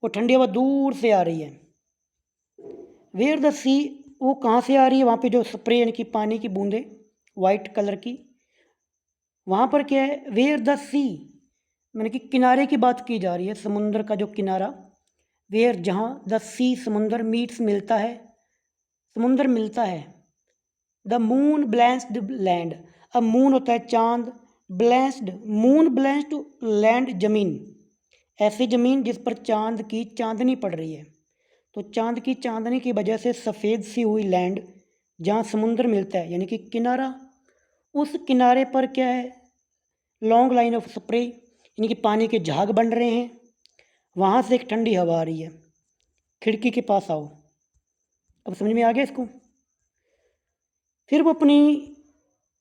वो ठंडी हवा दूर से आ रही है। वेयर द सी, वो कहाँ से आ रही है? वहाँ पे जो स्प्रे यानी कि पानी की बूंदें वाइट कलर की, वहाँ पर क्या है? वेयर द सी, यानी कि किनारे की बात की जा रही है, समुद्र का जो किनारा। वेयर, जहाँ, द सी, समुद्र, मीट्स, मिलता है, समुद्र मिलता है। द मून ब्लेंस्ड लैंड, अब मून होता है चांद, ब्लेंस्ड, मून ब्लेंस्ड लैंड, जमीन, ऐसी ज़मीन जिस पर चांद की चांदनी पड़ रही है। तो चांद की चांदनी की वजह से सफ़ेद सी हुई लैंड, जहाँ समुद्र मिलता है यानी कि किनारा, उस किनारे पर क्या है? लॉन्ग लाइन ऑफ स्प्रे, यानी कि पानी के झाग बन रहे हैं, वहाँ से एक ठंडी हवा आ रही है। खिड़की के पास आओ। अब समझ में आ गया इसको? फिर वो अपनी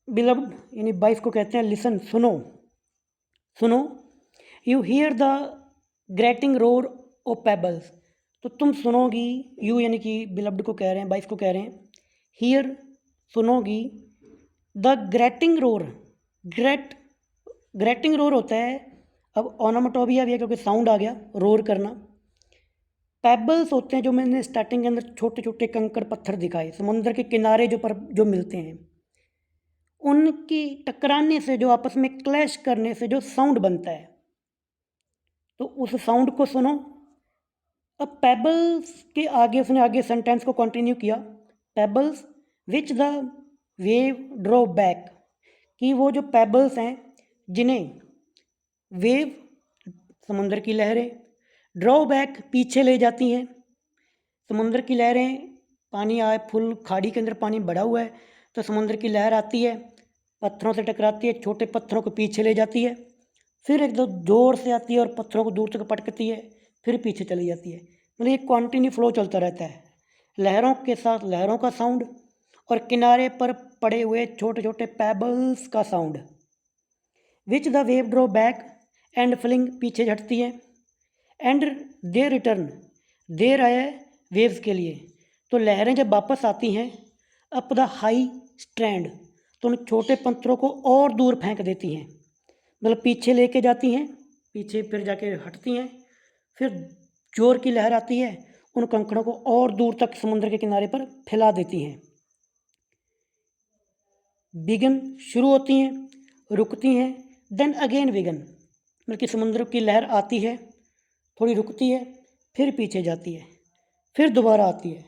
बिलव्ड यानी वाइफ को कहते हैं, लिसन, सुनो, सुनो, you hear the grating roar of pebbles, तो तुम सुनोगी, यू यानी कि बिलव्ड को कह रहे हैं, वाइफ को कह रहे हैं, हियर, सुनोगी, the grating roar, grating roar होता है, अब ओनोमेटोपिया भी है क्योंकि साउंड आ गया, रोर करना। पेबल्स होते हैं जो मैंने स्टार्टिंग के अंदर छोटे छोटे कंकड़ पत्थर दिखाए, समुद्र के किनारे जो मिलते हैं, उनकी टकराने से, जो आपस में क्लैश करने से जो साउंड बनता है, तो उस साउंड को सुनो। अब पेबल्स के आगे उसने आगे सेंटेंस को कंटिन्यू किया, pebbles which the wave draw back, कि वो जो पेबल्स हैं जिन्हें वेव, समुद्र की लहरें, ड्रॉ बैक, पीछे ले जाती हैं। समुद्र की लहरें, पानी आए, फुल खाड़ी के अंदर पानी बढ़ा हुआ है, तो समुद्र की लहर आती है, पत्थरों से टकराती है, छोटे पत्थरों को पीछे ले जाती है, फिर एकदम ज़ोर से आती है और पत्थरों को दूर तक पटकती है, फिर पीछे चली जाती है। मतलब ये कंटिन्यू फ्लो चलता रहता है, लहरों के साथ लहरों का साउंड और किनारे पर पड़े हुए छोटे छोटे पेबल्स का sound. Which the wave draw back and fling, पीछे झटती है, एंड देर रिटर्न, देर आया वेव्स के लिए, तो लहरें जब वापस आती हैं, अप द हाई स्ट्रैंड, तो उन छोटे पत्थरों को और दूर फेंक देती हैं, मतलब पीछे लेके जाती हैं, पीछे फिर जाके हटती हैं, फिर जोर की लहर आती है, उन कंकड़ों को और दूर तक समुद्र के किनारे पर फैला देती हैं। बिगन, शुरू होती हैं, रुकती हैं, देन अगेन बिगन, मतलब कि समुद्र की लहर आती है, थोड़ी रुकती है, फिर पीछे जाती है, फिर दोबारा आती है,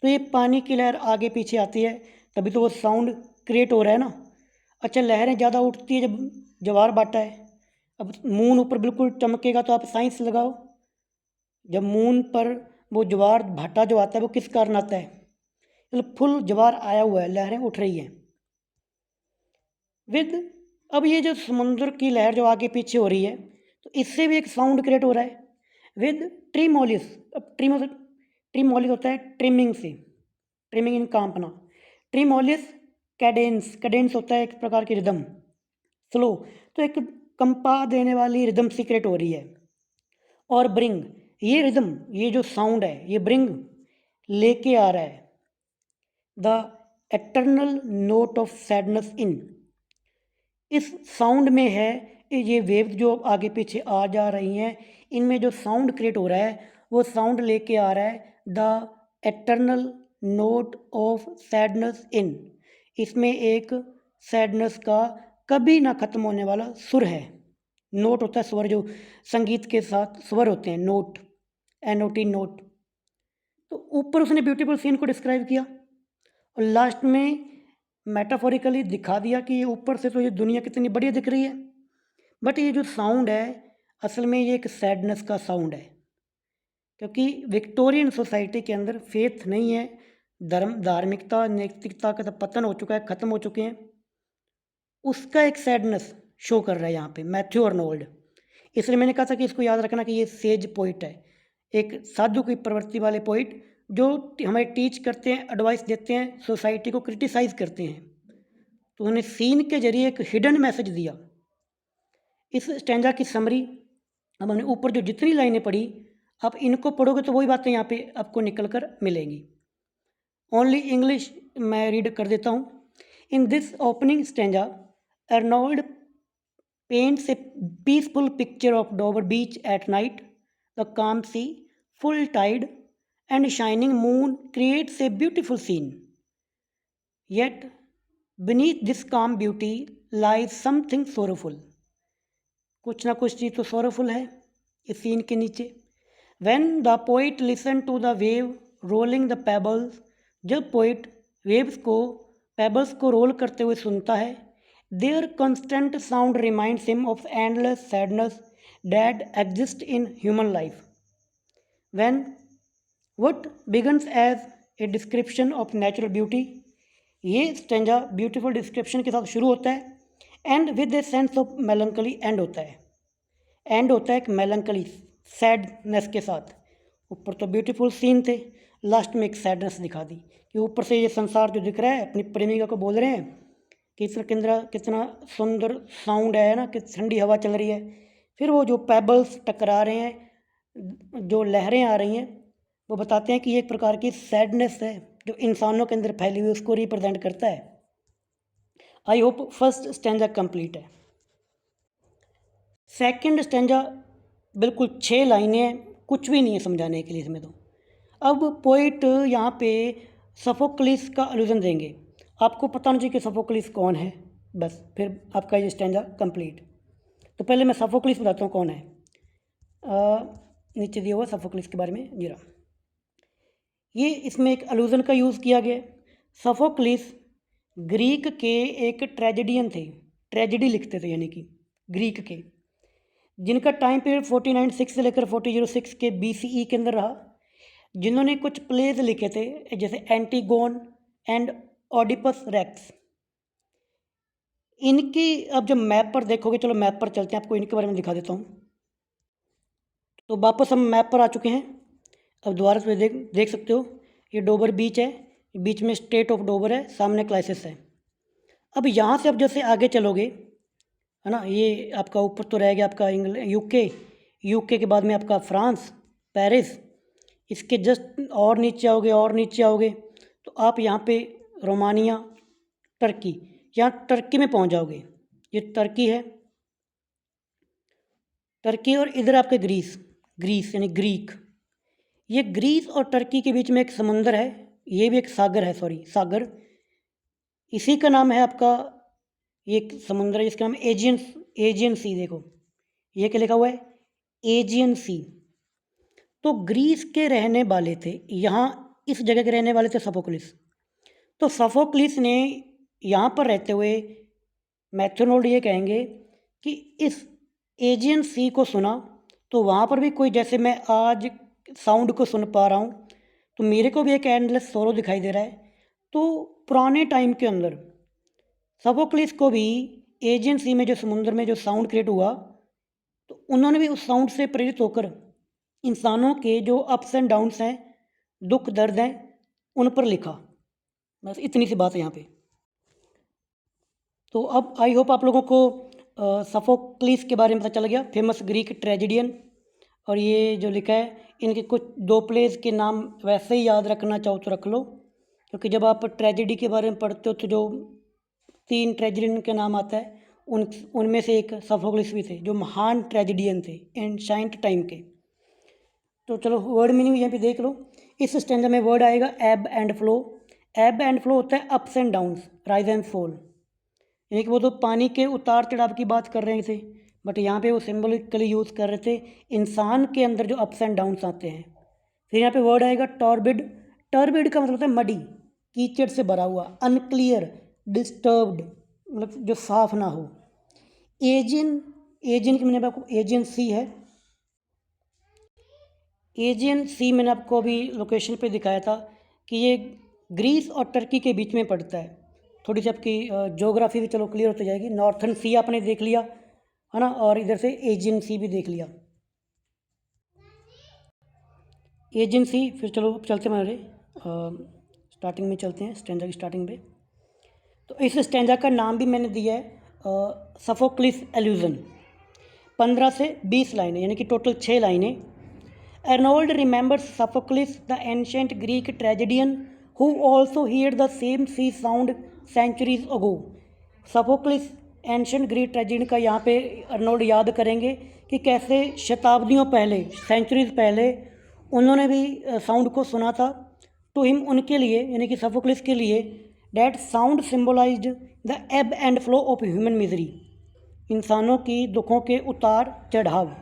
तो ये पानी की लहर आगे पीछे आती है, तभी तो वो साउंड क्रिएट हो रहा है ना। अच्छा, लहरें ज़्यादा उठती है जब ज्वार भाटा है, अब मून ऊपर बिल्कुल चमकेगा, तो आप साइंस लगाओ, जब मून पर वो ज्वार भाटा जो आता है वो किस कारण आता है? मतलब फुल ज्वार आया हुआ है, लहरें उठ रही हैं। विद, अब ये जो समुद्र की लहर जो आगे पीछे हो रही है, तो इससे भी एक साउंड क्रिएट हो रहा है। विद ट्रीमोलिस, अब ट्रीमोलिस होता है ट्रिमिंग से, ट्रिमिंग इन कांपना, ट्रीमोलिस कैडेंस, कैडेंस होता है एक प्रकार की रिदम, स्लो, तो एक कंपा देने वाली रिदम सी क्रिएट हो रही है। और ब्रिंग, ये रिदम, ये जो साउंड है, ये ब्रिंग लेके आ रहा है the eternal note of sadness in. इस साउंड में है ये वेव जो आगे पीछे आ जा रही हैं, इनमें जो साउंड क्रिएट हो रहा है वो साउंड लेके आ रहा है the eternal note of sadness in. इसमें एक सैडनेस का कभी ना ख़त्म होने वाला सुर है। नोट होता है स्वर, जो संगीत के साथ स्वर होते हैं, नोट, NOT नोट। तो ऊपर उसने ब्यूटीफुल सीन को डिस्क्राइब किया और लास्ट में मेटाफोरिकली दिखा दिया कि ये ऊपर से तो ये दुनिया कितनी बढ़िया दिख रही है, बट ये जो साउंड है असल में ये एक सैडनेस का साउंड है, क्योंकि विक्टोरियन सोसाइटी के अंदर फेथ नहीं है, धार्मिकता नैतिकता का तो पतन हो चुका है, ख़त्म हो चुके हैं। उसका एक सैडनेस शो कर रहा है यहाँ पे मैथ्यू अर्नोल्ड। इसलिए मैंने कहा था कि इसको याद रखना कि ये सेज पोइट है, एक साधु की प्रवृत्ति वाले पोइट जो हमें टीच करते हैं, एडवाइस देते हैं, सोसाइटी को क्रिटिसाइज़ करते हैं। तो उन्होंने सीन के जरिए एक हिडन मैसेज दिया। इस स्टैंजा की समरी अब हमने ऊपर जो जितनी लाइनें पढ़ी, आप इनको पढ़ोगे तो वही बातें यहाँ पे आपको निकल कर मिलेंगी। ओनली इंग्लिश मैं रीड कर देता हूँ। In this opening stanza Arnold paints a peaceful picture of Dover beach at night. The calm sea, full tide, and shining moon creates a beautiful scene. Yet, beneath this calm beauty lies something sorrowful. कुछ ना कुछ चीज़ तो sorrowful है इस सीन के नीचे। When the poet listened to the wave rolling the pebbles, जब poet waves को pebbles को रोल करते हुए सुनता है, their constant sound reminds him of endless sadness that exists in human life. When what begins as a description of natural beauty, ये स्टेंजा ब्यूटीफुल डिस्क्रिप्शन के साथ शुरू होता है and with a sense of melancholy and होता है। एंड होता है एक मेलंकली सैडनेस के साथ। ऊपर तो ब्यूटीफुल सीन थे, लास्ट में एक सैडनेस दिखा दी कि ऊपर से ये संसार जो दिख रहा है अपनी प्रेमिका को बोल रहे हैं कि कितना सुंदर साउंड है ना, कि ठंडी हवा चल रही है। फिर वो जो पेबल्स टकरा रहे हैं, जो लहरें आ रही हैं, वो बताते हैं कि ये एक प्रकार की सैडनेस है जो इंसानों के अंदर फैली हुई उसको रिप्रेजेंट करता है। I hope first stanza complete है। सेकंड स्टैंजा बिल्कुल 6 लाइनें हैं, कुछ भी नहीं है समझाने के लिए इसमें। तो अब पोइट यहाँ पे सोफोक्लिस का अलूजन देंगे। आपको पता नहीं चाहिए कि सोफोक्लिस कौन है, बस फिर आपका ये स्टैंजा कंप्लीट। तो पहले मैं सोफोक्लिस बताता हूँ कौन है। नीचे दिया हुआ सोफोक्लिस के बारे में जीरा। ये इसमें एक अलूजन का यूज़ किया गया। सोफोक्लिस ग्रीक के एक ट्रेजेडियन थे, ट्रेजेडी लिखते थे, यानी कि ग्रीक के, जिनका टाइम पीरियड 496 से लेकर 406 के BCE के अंदर रहा, जिन्होंने कुछ प्लेज लिखे थे जैसे एंटीगोन एंड ओडिपस रेक्स। इनकी अब जब मैप पर देखोगे, चलो मैप पर चलते हैं, आपको इनके बारे में दिखा देता हूँ। तो वापस हम मैप पर आ चुके हैं। अब दोबारा से देख सकते हो, ये डोबर बीच है, बीच में स्टेट ऑफ डोबर है, सामने क्लाइसिस है। अब यहाँ से अब जैसे आगे चलोगे, है ना, ये आपका ऊपर तो रह गया आपका यूके के बाद में आपका फ्रांस, पेरिस, इसके जस्ट और नीचे आओगे तो आप यहाँ पे रोमानिया, टर्की, यहाँ टर्की में पहुँच जाओगे। ये टर्की है, टर्की, और इधर आपके ग्रीस यानी ग्रीक। ये ग्रीस और टर्की के बीच में एक समुंदर है, ये भी एक सागर है, सागर। इसी का नाम है आपका, ये एक समुंदर है जिसका नाम एजियन सी। देखो ये क्या लिखा हुआ है, एजियन सी। तो ग्रीस के रहने वाले थे, यहाँ इस जगह के रहने वाले थे सोफोक्लिस। तो सोफोक्लिस ने यहाँ पर रहते हुए, मैथ्यू अर्नोल्ड ये कहेंगे कि इस एजियन सी को सुना तो वहाँ पर भी कोई, जैसे मैं आज साउंड को सुन पा रहा हूँ, तो मेरे को भी एक एंडलेस सोरो दिखाई दे रहा है। तो पुराने टाइम के अंदर सोफोक्लिस को भी एजियन सी में, जो समुद्र में जो साउंड क्रिएट हुआ, तो उन्होंने भी उस साउंड से प्रेरित होकर इंसानों के जो अप्स एंड डाउन्स हैं, दुख दर्द हैं, उन पर लिखा। बस इतनी सी बात है यहाँ पे। तो अब आई होप आप लोगों को सोफोक्लिस के बारे में पता चल गया, फेमस ग्रीक ट्रेजेडियन। और ये जो लिखा है इनके कुछ 2 प्लेस के नाम वैसे ही याद रखना चाहो तो रख लो, क्योंकि जब आप ट्रेजेडी के बारे में पढ़ते हो तो जो 3 ट्रेजेडियन के नाम आता है उनमें से एक सोफोक्लिस भी थे, जो महान ट्रेजेडियन थे एंशिएंट टाइम के। तो चलो वर्ड मीनिंग यहाँ पे देख लो। इस स्टैंजा में वर्ड आएगा एब एंड फ्लो। एब एंड फ्लो होता है ups and downs, rise and fall, यानी कि वो तो पानी के उतार चढ़ाव की बात कर रहे थे, बट यहाँ पे वो सिंबलिकली यूज़ कर रहे थे इंसान के अंदर जो अप्स एंड डाउन्स आते हैं। फिर यहाँ पे वर्ड आएगा टॉर्बिड। टॉर्बिड का मतलब होता है मडी, कीचड़ से भरा हुआ, अनक्लियर, डिस्टर्ब्ड, मतलब जो साफ ना हो। एजियन, एजियन की मैंने आपको एजियन सी है। एजियन सी मैंने आपको अभी लोकेशन पे दिखाया था कि ये ग्रीस और टर्की के बीच में पड़ता है। थोड़ी सी आपकी ज्योग्राफी भी चलो क्लियर होती जाएगी। नॉर्थन सी आपने देख लिया है ना, और इधर से एजियन सी भी देख लिया। एजियन सी, फिर चलो चलते हमारे स्टार्टिंग में चलते हैं, स्टैंजा की स्टार्टिंग पे। तो इस स्टैंजा का नाम भी मैंने दिया है सोफोक्लिस एल्यूजन। 15 से 20 लाइनें, यानी कि टोटल 6 लाइनें। Arnold remembers Sophocles, the ancient Greek tragedian, who also heard the same sea sound centuries ago. Sophocles ancient Greek tragedy का यहाँ पे अर्नोल्ड याद करेंगे कि कैसे शताब्दियों पहले, सेंचुरीज पहले उन्होंने भी साउंड को सुना था। टू हिम, उनके लिए, यानी कि सोफोक्लिस के लिए, that sound symbolised the ebb and flow of human misery, इंसानों की दुखों के उतार चढ़ाव।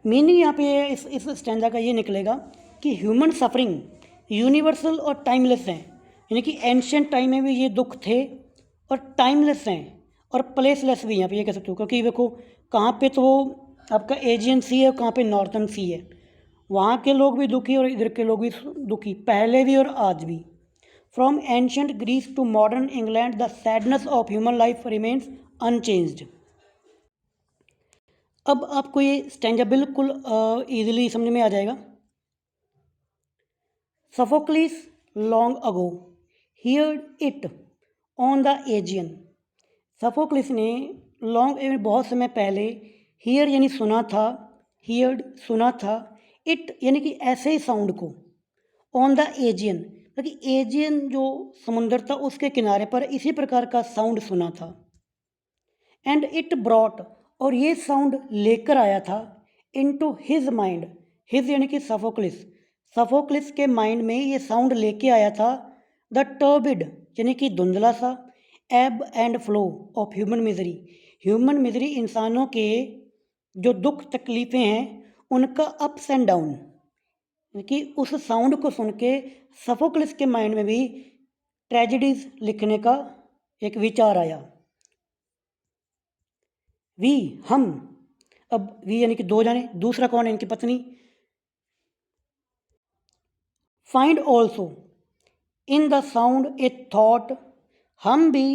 मीनिंग यहाँ पे इस स्टैंजा का ये निकलेगा कि ह्यूमन सफरिंग यूनिवर्सल और टाइमलेस हैं, यानी कि एंशिएंट टाइम में भी ये दुख थे और टाइमलेस हैं और प्लेसलेस भी, यहाँ पे ये कह सकते हो, क्योंकि देखो कहाँ पे तो वो आपका एजियन सी है और कहाँ पे नॉर्थन सी है। वहाँ के लोग भी दुखी और इधर के लोग भी दुखी, पहले भी और आज भी। From ancient Greece to modern England the sadness of human life remains unchanged. अब आपको ये स्टैंजा बिल्कुल ईजिली समझ में आ जाएगा। Sophocles long ago heard it on the Aegean. Sophocles ने लॉन्ग, बहुत समय पहले, हियर यानी सुना था, हियर्ड सुना था, इट यानी कि ऐसे ही साउंड को, ऑन द एजियन कि एजियन जो समुंदर था उसके किनारे पर इसी प्रकार का साउंड सुना था। एंड इट ब्रॉट, और ये साउंड लेकर आया था, इनटू हिज माइंड, हिज यानी कि सोफोक्लिस के माइंड में ये साउंड लेके आया था, द टर्बिड यानी कि धुंधला सा, एब and flow of human misery, इंसानों के जो दुख तकलीफ़ें हैं उनका अप्स एंड डाउन, कि उस साउंड को सुन के सोफोक्लिस के माइंड में भी ट्रेजेडीज लिखने का एक विचार आया। वी, हम, अब वी यानी कि 2 जाने, दूसरा कौन है, इनकी पत्नी। Find also in the sound a thought, हम भी,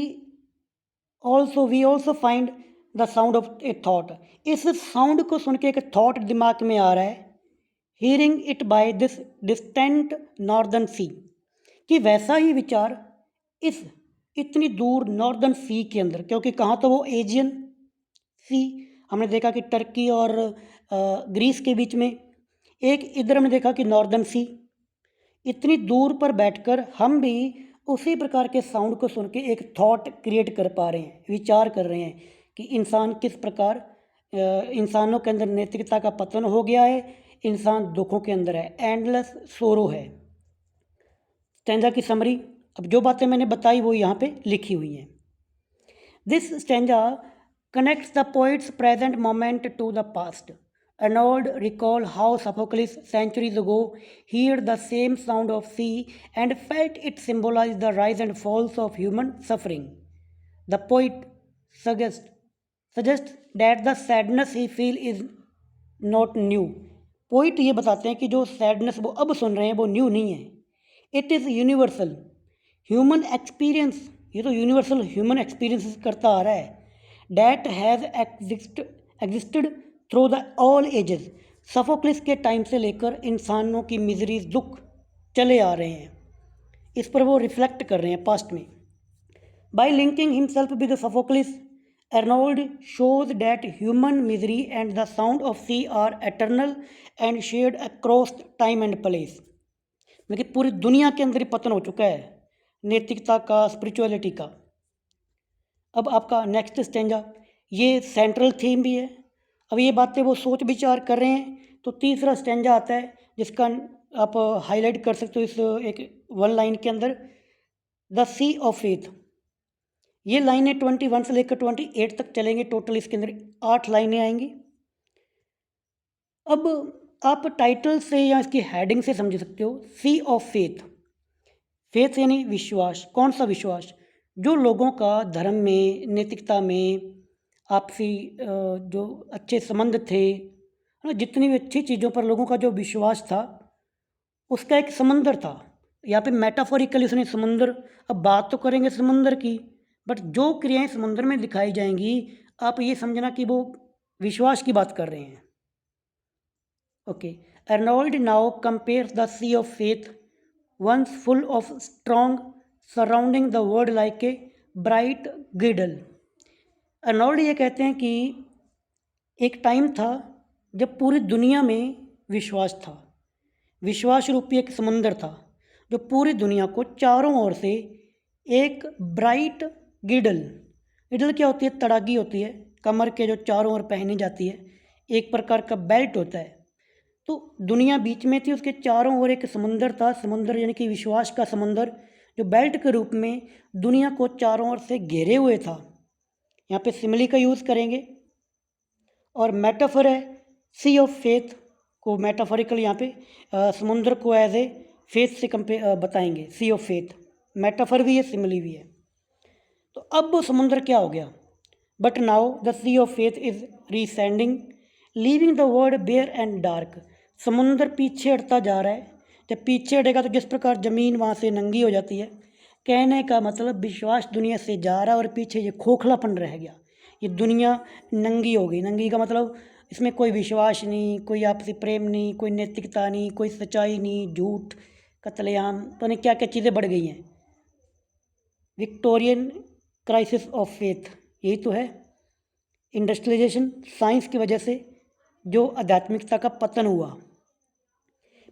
also we also find the sound of a thought, इस साउंड को सुन के एक थॉट दिमाग में आ रहा है। Hearing it by this distant northern sea, कि वैसा ही विचार इस इतनी दूर नॉर्दर्न सी के अंदर, क्योंकि कहाँ तो वो एजियन सी, हमने देखा कि टर्की और ग्रीस के बीच में, एक इधर हमने देखा कि नॉर्दर्न सी, इतनी दूर पर बैठकर हम भी उसी प्रकार के साउंड को सुन के एक थॉट क्रिएट कर पा रहे हैं, विचार कर रहे हैं कि इंसान किस प्रकार, इंसानों के अंदर नैतिकता का पतन हो गया है, इंसान दुखों के अंदर है, एंडलेस सोरो है। स्टैंजा की समरी, अब जो बातें मैंने बताई वो यहाँ पे लिखी हुई हैं। This stanza connects the poet's present moment to the past. Arnold recalled how Sophocles centuries ago heard the same sound of sea and felt it symbolized the rise and falls of human suffering. The poet suggests that the sadness he feels is not new. Poet ये बताते हैं कि जो सैडनेस वो अब सुन रहे हैं वो न्यू नहीं है, it is universal human experience, ये तो यूनिवर्सल ह्यूमन एक्सपीरियंस करता आ रहा है, that has existed through the all ages, Sophocles के टाइम से लेकर इंसानों की मिजरीज, दुख चले आ रहे हैं, इस पर वो रिफ्लेक्ट कर रहे हैं पास्ट में। By linking himself with Sophocles, Arnold shows that human misery and the sound of sea are eternal and shared across time and place. मतलब पूरी दुनिया के अंदर ही पतन हो चुका है नैतिकता का, स्पिरिचुअलिटी का। अब आपका नेक्स्ट स्टेंजा, ये सेंट्रल थीम भी है। अब ये बातें वो सोच विचार कर रहे हैं, तो तीसरा स्टेंजा आता है जिसका आप हाईलाइट कर सकते हो इस एक वन लाइन के अंदर, द सी ऑफ फेथ। ये लाइनें 21 से लेकर 28 तक चलेंगे, टोटल इसके अंदर 8 लाइनें आएंगी। अब आप टाइटल से या इसकी हेडिंग से समझ सकते हो, सी ऑफ फेथ। फेथ यानी विश्वास। कौन सा विश्वास? जो लोगों का धर्म में, नैतिकता में, आपसी जो अच्छे संबंध थे, जितनी भी अच्छी चीज़ों पर लोगों का जो विश्वास था, उसका एक समंदर था। यहाँ पे मेटाफोरिकली उसने समंदर, अब बात तो करेंगे समंदर की, बट जो क्रियाएं समंदर में दिखाई जाएंगी, आप ये समझना कि वो विश्वास की बात कर रहे हैं। Okay, Arnold now compares the sea of faith, once full of strong, surrounding the world like a bright girdle। Arnold ये कहते हैं कि एक टाइम था जब पूरी दुनिया में विश्वास था, विश्वास रूपी एक समंदर था जो पूरी दुनिया को चारों ओर से एक ब्राइट गिडल, गिडल क्या होती है? तड़ागी होती है, कमर के जो चारों ओर पहनी जाती है, एक प्रकार का बेल्ट होता है। तो दुनिया बीच में थी, उसके चारों ओर एक समुंदर था, समुंदर यानी कि विश्वास का समुंदर, जो बेल्ट के रूप में दुनिया को चारों ओर से घेरे हुए था। यहाँ पे सिमिली का यूज़ करेंगे। और मेटाफर है सी ऑफ फेथ को, मेटाफोरिकल यहाँ पे समुंदर को एज ए फेथ से बताएंगे, सी ऑफ फेथ। मेटाफर भी है, सिमिली भी है। तो अब वो समुंदर क्या हो गया? But now the sea of faith is receding, leaving the world bare and dark. समुंदर पीछे हटता जा रहा है। जब पीछे हटेगा तो जिस प्रकार ज़मीन वहाँ से नंगी हो जाती है, कहने का मतलब विश्वास दुनिया से जा रहा है और पीछे ये खोखलापन रह गया, ये दुनिया नंगी हो गई। नंगी का मतलब इसमें कोई विश्वास नहीं, कोई आपसी प्रेम नहीं, कोई नैतिकता नहीं, कोई सच्चाई नहीं, झूठ, कत्लेआम, तो नहीं क्या क्या चीज़ें बढ़ गई हैं। विक्टोरियन क्राइसिस ऑफ फेथ, यही तो है। इंडस्ट्रियलाइजेशन, साइंस की वजह से जो आध्यात्मिकता का पतन हुआ।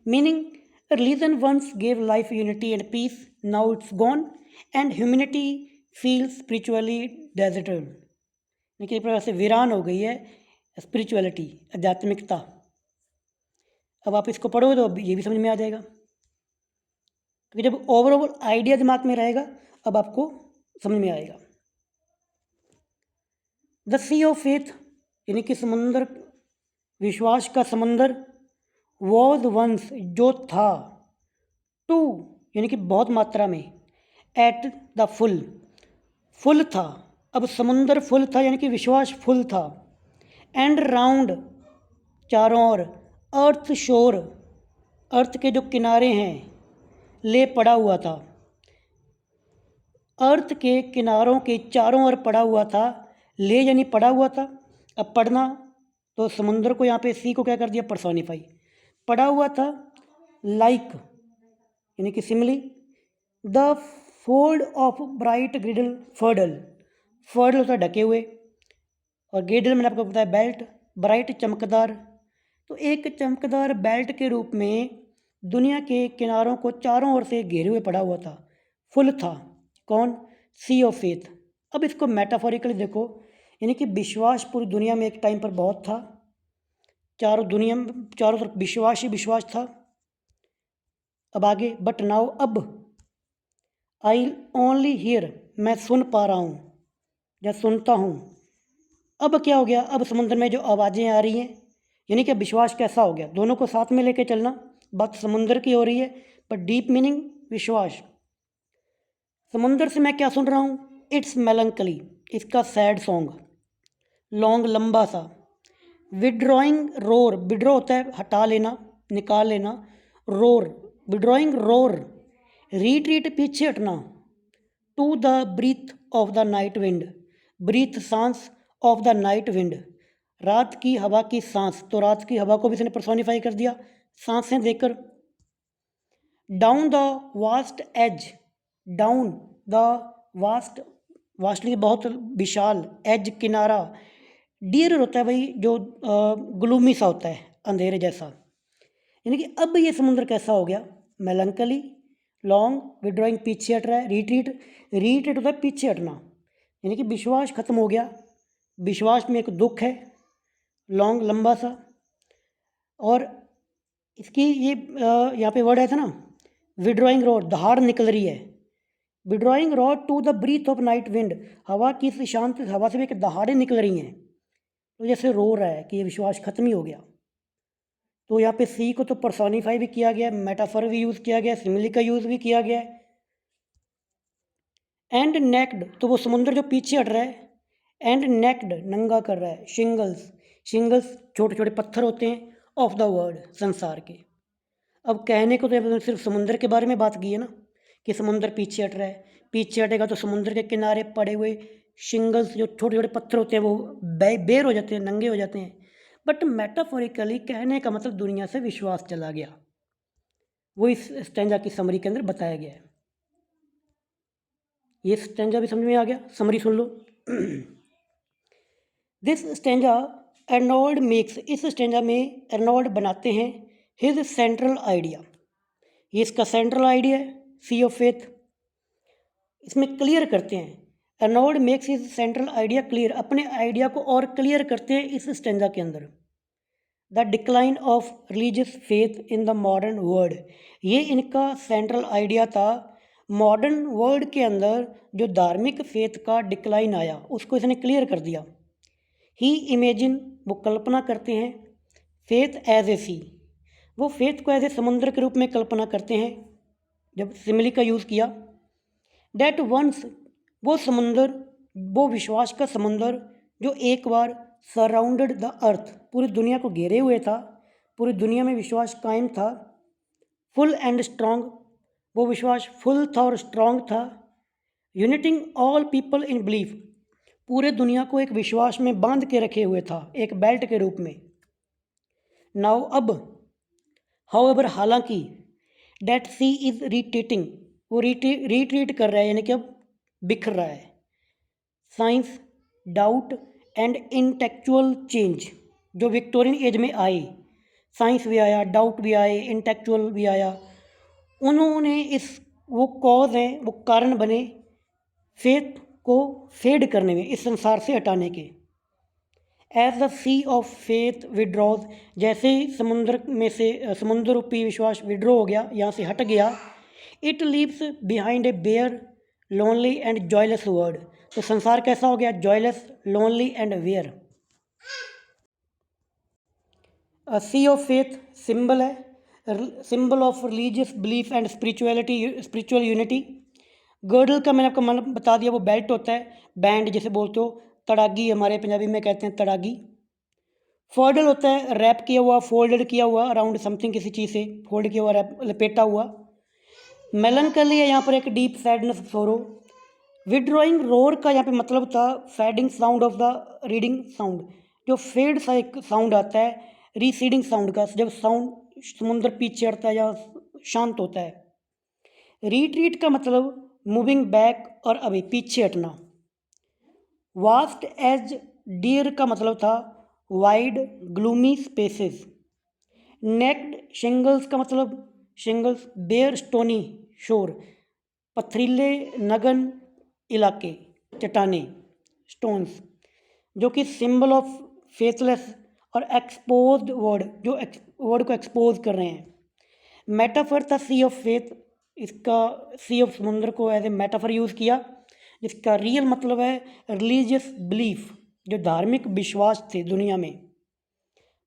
Meaning religion once gave life unity and peace, now it's gone and humanity feels spiritually deserted. देखिए, एक प्रकार से वीरान हो गई है स्पिरिचुअलिटी, आध्यात्मिकता। अब आप इसको पढ़ोगे तो ये भी समझ में आ जाएगा, क्योंकि जब ओवरऑल आइडिया दिमाग में रहेगा अब आपको समझ में आएगा। द सी ऑफ फेथ यानी कि समुंदर, विश्वास का समंदर, वॉज वंस जो था, टू यानी कि बहुत मात्रा में, एट द फुल, फुल था। अब समुंदर फुल था यानी कि विश्वास फुल था। एंड राउंड चारों ओर, अर्थ शोर, अर्थ के जो किनारे हैं, ले पड़ा हुआ था, अर्थ के किनारों के चारों ओर पड़ा हुआ था। ले यानी पड़ा हुआ था। अब पढ़ना तो समुंदर को यहाँ पे सी को क्या कर दिया? पर्सोनिफाई। पड़ा हुआ था लाइक यानी कि simile the fold of bright girdle, girdle, girdle होता है ढके हुए, और ग्रिडल मैंने आपको बताया बेल्ट, ब्राइट चमकदार। तो एक चमकदार बेल्ट के रूप में दुनिया के किनारों को चारों ओर से घेरे हुए पड़ा हुआ था, फुल था। कौन? सी ऑफ फेथ। अब इसको मेटाफोरिकली देखो, यानी कि विश्वास पूरी दुनिया में एक टाइम पर बहुत था, चारों दुनिया में चारों तरफ विश्वास ही विश्वास था। अब आगे, बट नाउ अब, आई ओनली हियर, मैं सुन पा रहा हूँ या सुनता हूँ। अब क्या हो गया? अब समुद्र में जो आवाज़ें आ रही हैं, यानी कि विश्वास कैसा हो गया? दोनों को साथ में लेके चलना। बात समुद्र की हो रही है, पर डीप मीनिंग विश्वास। समुद्र से मैं क्या सुन रहा हूँ? इट्स मेलंकली, इसका सैड सॉन्ग, लॉन्ग लंबा सा। विड्रॉइंग रोर, विड्रॉ होता है हटा लेना, निकाल लेना, रोर, विड्रॉइंग रोर, रीट्रीट पीछे हटना, to the breath of the night wind, breath सांस, ऑफ द नाइट विंड, रात की हवा की सांस। तो रात की हवा को भी इसने पर्सोनिफाई कर दिया सांसें देकर। Down the vast edge, down the vast vastly बहुत विशाल, एज किनारा, डियर होता है भाई जो ग्लूमी सा होता है, अंधेरे जैसा। यानी कि अब ये समुद्र कैसा हो गया, मेलंकली, लॉन्ग, विड्रॉइंग पीछे हट रहा है, रिट्रीट, रिट्रीट होता है पीछे हटना, यानी कि विश्वास खत्म हो गया, विश्वास में एक दुख है, लॉन्ग लंबा सा। और इसकी ये यहाँ पे वर्ड आया था ना, विड्रॉइंग रॉड, दहाड़ निकल रही है, withdrawing roar to the breath of night wind, हवा की इस शांत हवा से भी एक दहाड़ें निकल रही हैं, तो जैसे रो रहा है कि ये विश्वास खत्म ही हो गया। तो यहाँ पे सी को तो पर्सोनिफाई भी किया गया, मेटाफर भी यूज़ किया गया, सिमिली का यूज़ भी किया गया है। एंड नेक्ड, तो वो समुद्र जो पीछे हट रहा है, एंड नेक्ड नंगा कर रहा है, शिंगल्स, शिंगल्स छोटे छोटे पत्थर होते हैं, ऑफ द वर्ल्ड, संसार के। अब कहने को तो सिर्फ समुद्र के बारे में बात की है ना, कि समुद्र पीछे हट रहा है, पीछे हटेगा तो समुद्र के किनारे पड़े हुए शिंगल्स जो छोटे छोटे पत्थर होते हैं वो बेर हो जाते हैं, नंगे हो जाते हैं। बट मेटाफोरिकली कहने का मतलब दुनिया से विश्वास चला गया, वो इस स्टैंजा की समरी के अंदर बताया गया है। ये स्टैंजा भी समझ में आ गया, summary soon low. This stanza Arnold makes, इस स्टैंजा में अर्नोल्ड बनाते हैं हिज सेंट्रल आइडिया, ये इसका सेंट्रल आइडिया है, सी ऑफ फेथ, इसमें क्लियर करते हैं। Arnold makes his central idea clear, अपने आइडिया को और क्लियर करते हैं इस स्टैंजा के अंदर। The decline of religious faith in the modern world, ये इनका सेंट्रल आइडिया था। मॉडर्न वर्ल्ड के अंदर जो धार्मिक फेथ का डिक्लाइन आया उसको इसने क्लियर कर दिया। ही इमेजिन, वो कल्पना करते हैं, फेथ एज ए सी, वो फेथ को एज ए समुद्र के रूप में कल्पना करते हैं, जब सिमिली का यूज़ किया। डैट वंस, वो समुंदर, वो विश्वास का समुंदर जो एक बार सराउंडेड द अर्थ, पूरी दुनिया को घेरे हुए था, पूरी दुनिया में विश्वास कायम था, फुल एंड स्ट्रॉन्ग, वो विश्वास फुल था और स्ट्रॉन्ग था, uniting all people in belief, पूरे दुनिया को एक विश्वास में बांध के रखे हुए था, एक बेल्ट के रूप में। नाउ अब, हाउएवर, हालांकि, डेट सी इज रिट्रीटिंग, वो रिट्रीट कर रहा है, यानी कि अब बिखर रहा है। Science, doubt and intellectual change, जो विक्टोरियन एज में आए, साइंस भी आया, डाउट भी आए, इंटेलेक्चुअल भी आया, उन्होंने इस, वो कॉज हैं, वो कारण बने फेथ को फेड करने में, इस संसार से हटाने के। As the sea of faith withdraws, जैसे ही समुद्र में से समुद्र रूपी विश्वास विड्रॉ हो गया, यहाँ से हट गया, it leaves behind a bare lonely and joyless world, तो संसार कैसा हो गया, joyless, lonely and bare. Sea of faith symbol है, symbol of religious belief and spirituality, spiritual unity. Girdle का मैंने आपको मतलब बता दिया, वो बेल्ट होता है, बैंड जैसे बोलते हो, तड़ागी हमारे पंजाबी में कहते हैं तड़ागी। फोल्डल होता है रैप किया हुआ, फोल्डेड किया हुआ अराउंड समथिंग, किसी चीज़ से फोल्ड किया हुआ, रैप लपेटा हुआ। मेलनकली है यहाँ पर एक डीप सैडनेस, सोरो। विड्रॉइंग रोर का यहाँ पे मतलब था fading sound of the reading sound, जो फेड सा एक साउंड आता है रिसीडिंग साउंड का, जब साउंड समुद्र पीछे हटता है या शांत होता है। रिट्रीट का मतलब मूविंग बैक और अभी पीछे हटना। वास्ट एज डियर का मतलब था wide gloomy spaces. Naked shingles का मतलब शिंगल्स, बेयर स्टोनी शोर, पथरीले नगन इलाके, चट्टाने, स्टोन्स, जो कि सिंबल ऑफ फेथलेस और एक्सपोज्ड वर्ड, जो वर्ड को एक्सपोज कर रहे हैं। मेटाफर था सी ऑफ फेथ, इसका सी ऑफ समुद्र को एज ए मेटाफर यूज़ किया, जिसका रियल मतलब है रिलीजियस बिलीफ, जो धार्मिक विश्वास थे दुनिया में।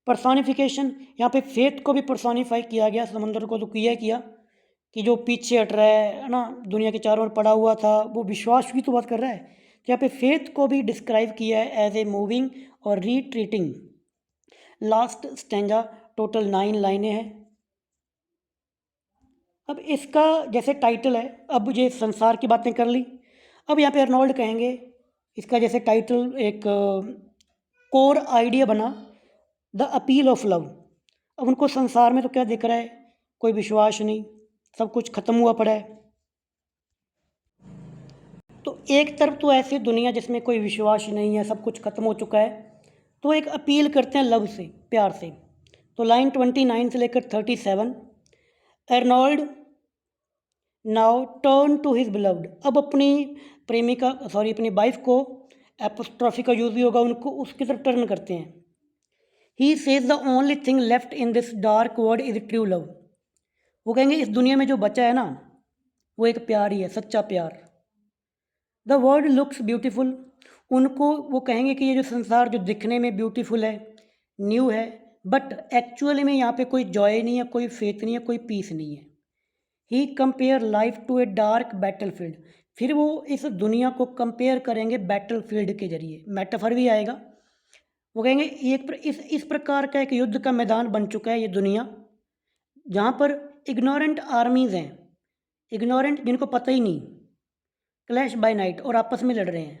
पर्सोनिफिकेशन, यहाँ पे फेथ को भी पर्सोनिफाई किया गया, समुद्र को तो किया कि जो पीछे हट रहा है ना, दुनिया के चारों ओर पड़ा हुआ था, वो विश्वास की तो बात कर रहा है। तो यहाँ पे फेथ को भी डिस्क्राइब किया है एज ए मूविंग और रिट्रीटिंग। लास्ट स्टैंजा, टोटल 9 लाइनें हैं। अब इसका जैसे टाइटल है, अब ये संसार की बातें कर ली, अब यहाँ पे अर्नोल्ड कहेंगे, इसका जैसे टाइटल एक कोर आइडिया बना, द अपील ऑफ लव। अब उनको संसार में तो क्या दिख रहा है, कोई विश्वास नहीं, सब कुछ खत्म हुआ पड़ा है। तो एक तरफ तो ऐसी दुनिया जिसमें कोई विश्वास नहीं है, सब कुछ खत्म हो चुका है, तो एक अपील करते हैं लव से, प्यार से। तो लाइन 29 से लेकर 37, Arnold now turn to his beloved, अब अपनी प्रेमिका अपनी वाइफ को, एपोस्ट्रॉफी का यूज़ भी होगा, उनको उसकी तरफ टर्न करते हैं। He says the only thing left in this dark world is true love, वो कहेंगे इस दुनिया में जो बचा है ना वो एक प्यार ही है, सच्चा प्यार। द वर्ल्ड लुक्स ब्यूटीफुल, उनको वो कहेंगे कि ये जो संसार जो दिखने में ब्यूटीफुल है, न्यू है, बट एक्चुअली में यहाँ पे कोई जॉय नहीं है, कोई फेथ नहीं है, कोई पीस नहीं है। He compare life to a dark battlefield, फिर वो इस दुनिया को कंपेयर करेंगे बैटल फील्ड के जरिए, मेटाफर भी आएगा। वो कहेंगे इस प्रकार का एक युद्ध का मैदान बन चुका है ये दुनिया, जहाँ पर इग्नोरेंट आर्मीज़ हैं, इग्नोरेंट जिनको पता ही नहीं, क्लैश बाय नाइट, और आपस में लड़ रहे हैं,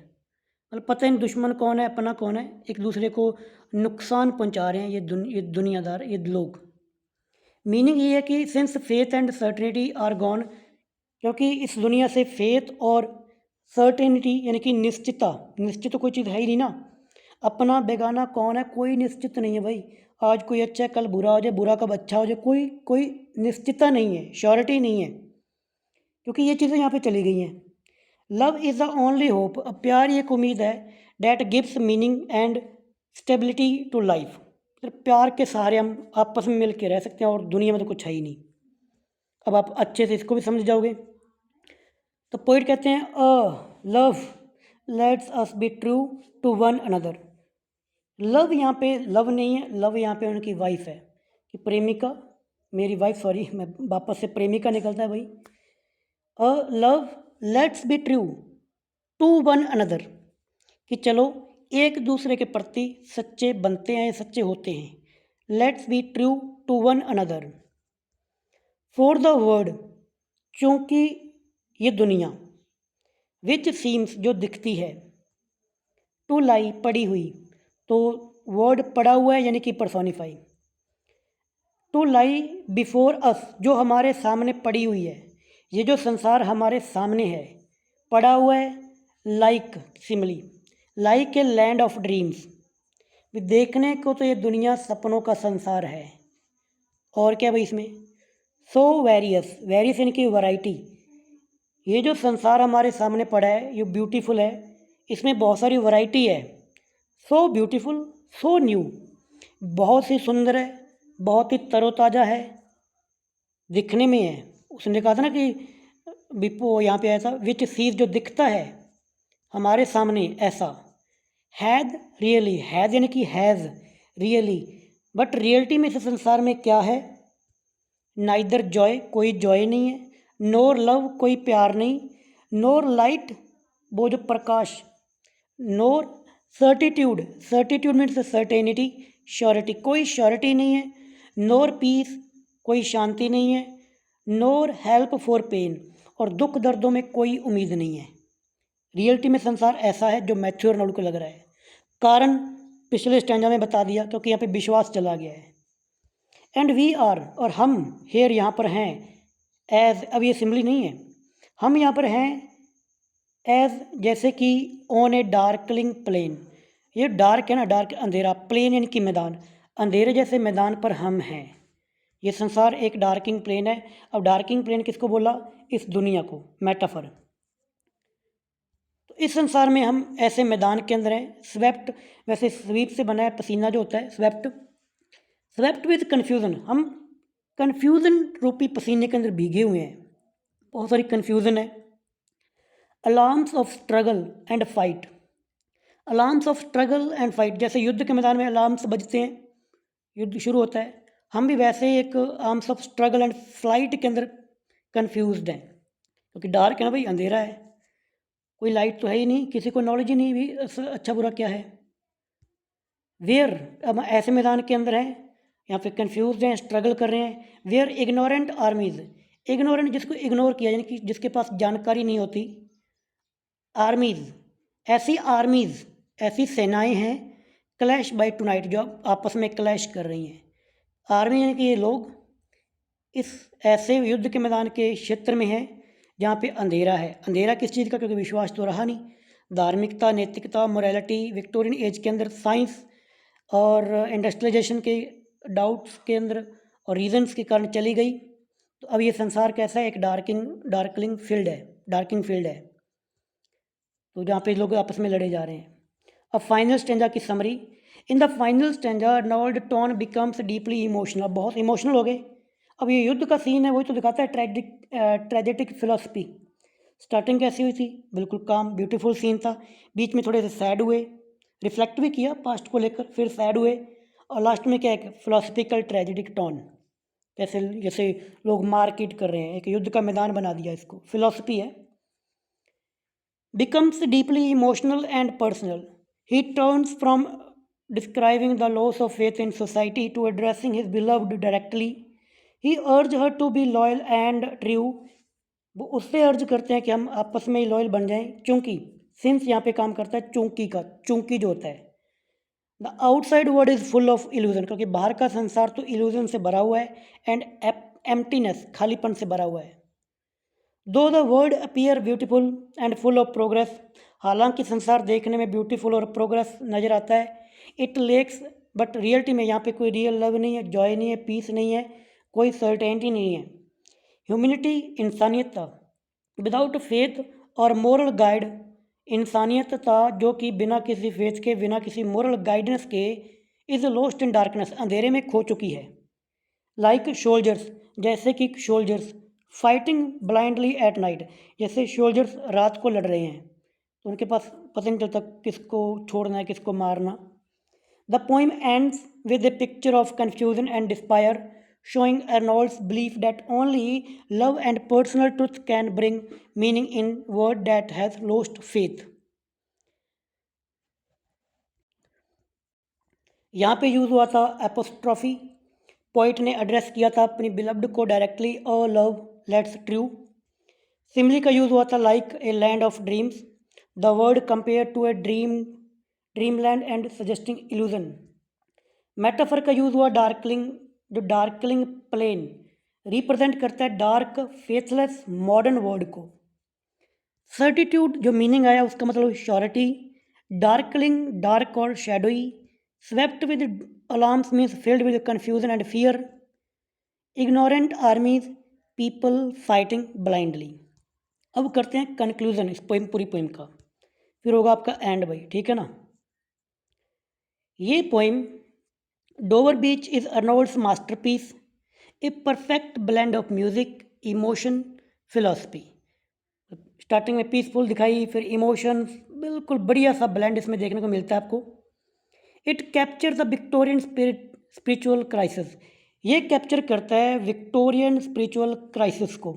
मतलब पता ही नहीं दुश्मन कौन है अपना कौन है, एक दूसरे को नुकसान पहुंचा रहे हैं ये दुनियादार, ये लोग। मीनिंग ये है कि since faith and certainty are gone, क्योंकि इस दुनिया से फेथ और सर्टेनिटी यानी कि निश्चित तो कोई चीज़ है ही नहीं ना, अपना बेगाना कौन है, कोई निश्चित नहीं है भाई, आज कोई अच्छा है कल बुरा हो जाए, बुरा कब अच्छा हो जाए, कोई निश्चितता नहीं है, श्योरिटी नहीं है, क्योंकि ये चीज़ें यहाँ पे चली गई हैं। Love is the only hope, अब प्यार एक उम्मीद है, that gives meaning and stability to life, प्यार के सहारे हम आपस में मिल के रह सकते हैं और दुनिया में तो कुछ है ही नहीं। अब आप अच्छे से इसको भी समझ जाओगे। तो पोइट कहते हैं love let's us be true to one another, love यहाँ पे लव नहीं है, लव यहाँ पे उनकी वाइफ है, कि प्रेमिका, मेरी वाइफ, सॉरी मैं वापस से प्रेमिका निकलता है भाई। Love let's be true to one another, कि चलो एक दूसरे के प्रति सच्चे बनते हैं, सच्चे होते हैं। Let's be true to one another for the word, क्योंकि ये दुनिया, विच सीम्स जो दिखती है, टू लाई पड़ी हुई, तो वर्ड पड़ा हुआ है यानी कि personify, to lie before us, जो हमारे सामने पड़ी हुई है, ये जो संसार हमारे सामने है पड़ा हुआ है, like similarly like a land of dreams, देखने को तो ये दुनिया सपनों का संसार है, और क्या भाई इसमें, सो वेरियस यानी कि वैरायटी, ये जो संसार हमारे सामने पड़ा है ये ब्यूटीफुल है, इसमें बहुत सारी वैरायटी है, सो ब्यूटीफुल सो न्यू, बहुत ही सुंदर है, बहुत ही तरोताज़ा है, दिखने में है। उसने कहा था ना कि बिपो यहाँ पे ऐसा विच सीज जो दिखता है हमारे सामने ऐसा, हैद रियली, हैद यानी कि हैज़ रियली, बट रियलिटी में इस संसार में क्या है, नाइदर जॉय, कोई जॉय नहीं है, नोर लव, कोई प्यार नहीं, नोर लाइट, वो जो प्रकाश, nor certitude, certitude means certainty, surety, कोई श्योरिटी नहीं है, नोर पीस, कोई शांति नहीं है, नोर हेल्प फॉर पेन, और दुख दर्दों में कोई उम्मीद नहीं है। रियलिटी में संसार ऐसा है जो मैथ्यू अर्नोल्ड को लग रहा है। कारण पिछले स्टैंजा में बता दिया, क्योंकि यहाँ पे विश्वास चला गया है। एंड वी आर, और हम, हेयर यहाँ पर हैं, एज, अब ये सिम्बली नहीं है, हम यहाँ पर हैं एज, जैसे कि ऑन ए डार्कलिंग प्लेन, ये डार्क है ना, डार्क अंधेरा, प्लेन यानी कि मैदान, अंधेरे जैसे मैदान पर हम हैं, ये संसार एक डार्किंग प्लेन है। अब डार्किंग प्लेन किसको बोला, इस दुनिया को, मेटाफर। तो इस संसार में हम ऐसे मैदान के अंदर हैं, स्वेप्ट, वैसे स्वीप से बना है पसीना जो होता है, स्वेप्ट विद कन्फ्यूज़न, हम कन्फ्यूज़न रूपी पसीने के अंदर भीगे हुए हैं, बहुत सारी कन्फ्यूज़न है। Alarms of struggle and fight, alarms of struggle and fight, जैसे युद्ध के मैदान में अलार्म्स बजते हैं, युद्ध शुरू होता है, हम भी वैसे ही एक arms of struggle and flight के अंदर कन्फ्यूज्ड हैं, क्योंकि डार्क है ना भाई, अंधेरा है, कोई लाइट तो है ही नहीं, किसी को नॉलेज ही नहीं भी अच्छा बुरा क्या है। वेयर, अब ऐसे मैदान के अंदर हैं, यहाँ पे कन्फ्यूज हैं, स्ट्रगल कर रहे हैं। वेयर इग्नोरेंट आर्मीज़, इग्नोरेंट जिसको इग्नोर किया, यानी कि जिसके पास जानकारी नहीं होती, आर्मीज़, आर्मीज़, ऐसी सेनाएं हैं, क्लैश बाय टुनाइट, जो आपस में क्लैश कर रही हैं। आर्मी यानी कि ये लोग इस ऐसे युद्ध के मैदान के क्षेत्र में हैं जहाँ पे अंधेरा है। अंधेरा किस चीज़ का? क्योंकि विश्वास तो रहा नहीं। धार्मिकता, नैतिकता, मोरालिटी विक्टोरियन एज के अंदर साइंस और इंडस्ट्रियलाइजेशन के डाउट्स के अंदर और रीजंस के कारण चली गई। तो अब ये संसार कैसा है? एक डार्कलिंग फील्ड है। तो जहाँ पे लोग आपस में लड़े जा रहे हैं। अब फाइनल स्टेंजा की summary. In the final stanza Arnold tone becomes deeply emotional. बहुत इमोशनल हो गए। अब ये युद्ध का सीन है, वही तो दिखाता है ट्रेजेडिक फिलोसफी। स्टार्टिंग कैसी हुई थी? बिल्कुल काम, ब्यूटीफुल सीन था। बीच में थोड़े से सैड हुए, रिफ्लेक्ट भी किया पास्ट को लेकर, फिर सैड हुए, और लास्ट में क्या है? Philosophical tragic tone. कैसे जैसे लोग मार्केट कर रहे हैं, एक युद्ध का मैदान बना दिया इसको, फिलोसफी है। becomes deeply emotional and personal. He turns from describing the loss of faith in society to addressing his beloved directly. He urged her to be loyal and true. वो उससे अर्ज करते हैं कि हम आपस में ही लॉयल बन जाएं, क्योंकि सिंस यहाँ पे काम करता है चूंकि जो होता है। The outside world is full of illusion, क्योंकि बाहर का संसार तो इल्यूजन से भरा हुआ है, एंड एम्प्टीनेस, खालीपन से भरा हुआ है। दो the world appear beautiful and full of progress, हालांकि संसार देखने में ब्यूटीफुल और प्रोग्रेस नज़र आता है, इट लेक्स, बट रियलिटी में यहाँ पे कोई रियल लव नहीं है, जॉय नहीं है, पीस नहीं है, कोई सर्टेनिटी नहीं है। ह्यूमैनिटी, इंसानियत, विदाउट फेथ और मोरल गाइड, इंसानियतता जो कि बिना किसी फेथ के, बिना किसी मोरल गाइडेंस के, इज़ लॉस्ट इन डार्कनेस, अंधेरे में खो चुकी है। लाइक सोल्जर्स, जैसे कि soldiers fighting blindly at night, जैसे सोल्जर्स रात को लड़ रहे हैं तो उनके पास पता नहीं चलता किसको छोड़ना है, किसको मारना। The poem ends with a picture of confusion and despair, showing Arnold's belief that only love and personal truth can bring meaning in world that has lost faith. यहाँ पे यूज़ हुआ था एपोस्ट्रॉफी। पोइट ने एड्रेस किया था अपनी बिलव्ड को directly, O love let's true. Simile का यूज़ हुआ था like a land of dreams, the word compare to a dreamland and suggesting illusion. Metaphor का यूज़ हुआ डार्कलिंग, जो डार्कलिंग प्लेन रिप्रेजेंट करता है डार्क फेथलेस मॉडर्न वर्ल्ड को। सर्टिट्यूड जो मीनिंग आया उसका मतलब श्योरिटी। डार्कलिंग डार्क और shadowy. Swept with alarms means filled with confusion and fear. Ignorant armies, people fighting blindly. अब करते हैं कंक्लूजन इस पूरी पोइम का, फिर होगा आपका एंड भाई, ठीक है ना। ये poem Dover Beach is Arnold's masterpiece, a perfect blend of music, emotion, philosophy. Starting में पीसफुल दिखाई, फिर इमोशंस, बिल्कुल बढ़िया सा ब्लेंड इसमें देखने को मिलता है आपको। It capture the Victorian spiritual crisis, ये कैप्चर करता है विक्टोरियन स्पिरिचुअल क्राइसिस को।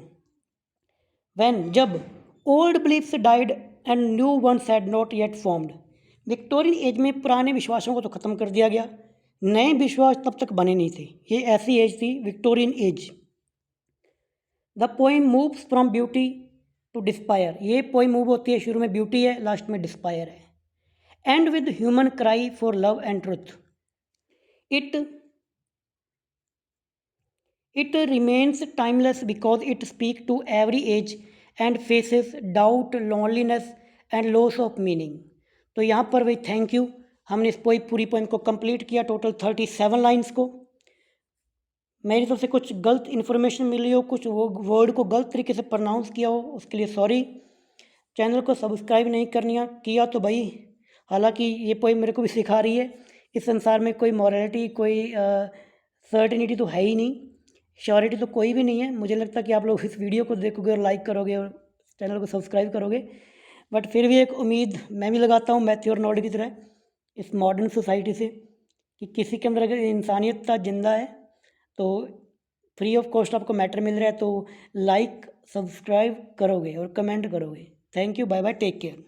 व्हेन, जब old beliefs died and new ones had not yet formed, Victorian age में पुराने विश्वासों को तो ख़त्म कर दिया गया, नए विश्वास तब तक बने नहीं थे। ये ऐसी एज थी Victorian age. The poem moves from beauty to despair, ये पोइम मूव होती है, शुरू में ब्यूटी है, लास्ट में डिस्पायर है। And with human cry for love and truth, it remains timeless because it speak to every age and faces doubt, loneliness and loss of meaning. तो यहाँ पर भाई थैंक यू, हमने इस पूरी पोइम को कंप्लीट किया, टोटल 37 लाइन्स को। मेरी तरफ से कुछ गलत इन्फॉर्मेशन मिली हो, कुछ वो वर्ड को गलत तरीके से प्रोनाउंस किया हो, उसके लिए सॉरी। चैनल को सब्सक्राइब नहीं किया तो भाई, हालांकि ये पोइम मेरे को भी सिखा रही है इस संसार में कोई मॉरलिटी, कोई सर्टेनिटी तो है ही नहीं, श्योरिटी तो कोई भी नहीं है। मुझे लगता है कि आप लोग इस वीडियो को देखोगे और लाइक करोगे और चैनल को सब्सक्राइब करोगे, बट फिर भी एक उम्मीद मैं भी लगाता हूँ मैथ्यू आर्नोल्ड की तरह इस मॉडर्न सोसाइटी से, कि किसी के अंदर अगर इंसानियत जिंदा है तो फ्री ऑफ कॉस्ट आपको मैटर मिल रहा है तो लाइक सब्सक्राइब करोगे और कमेंट करोगे। Thank you, bye bye, take care.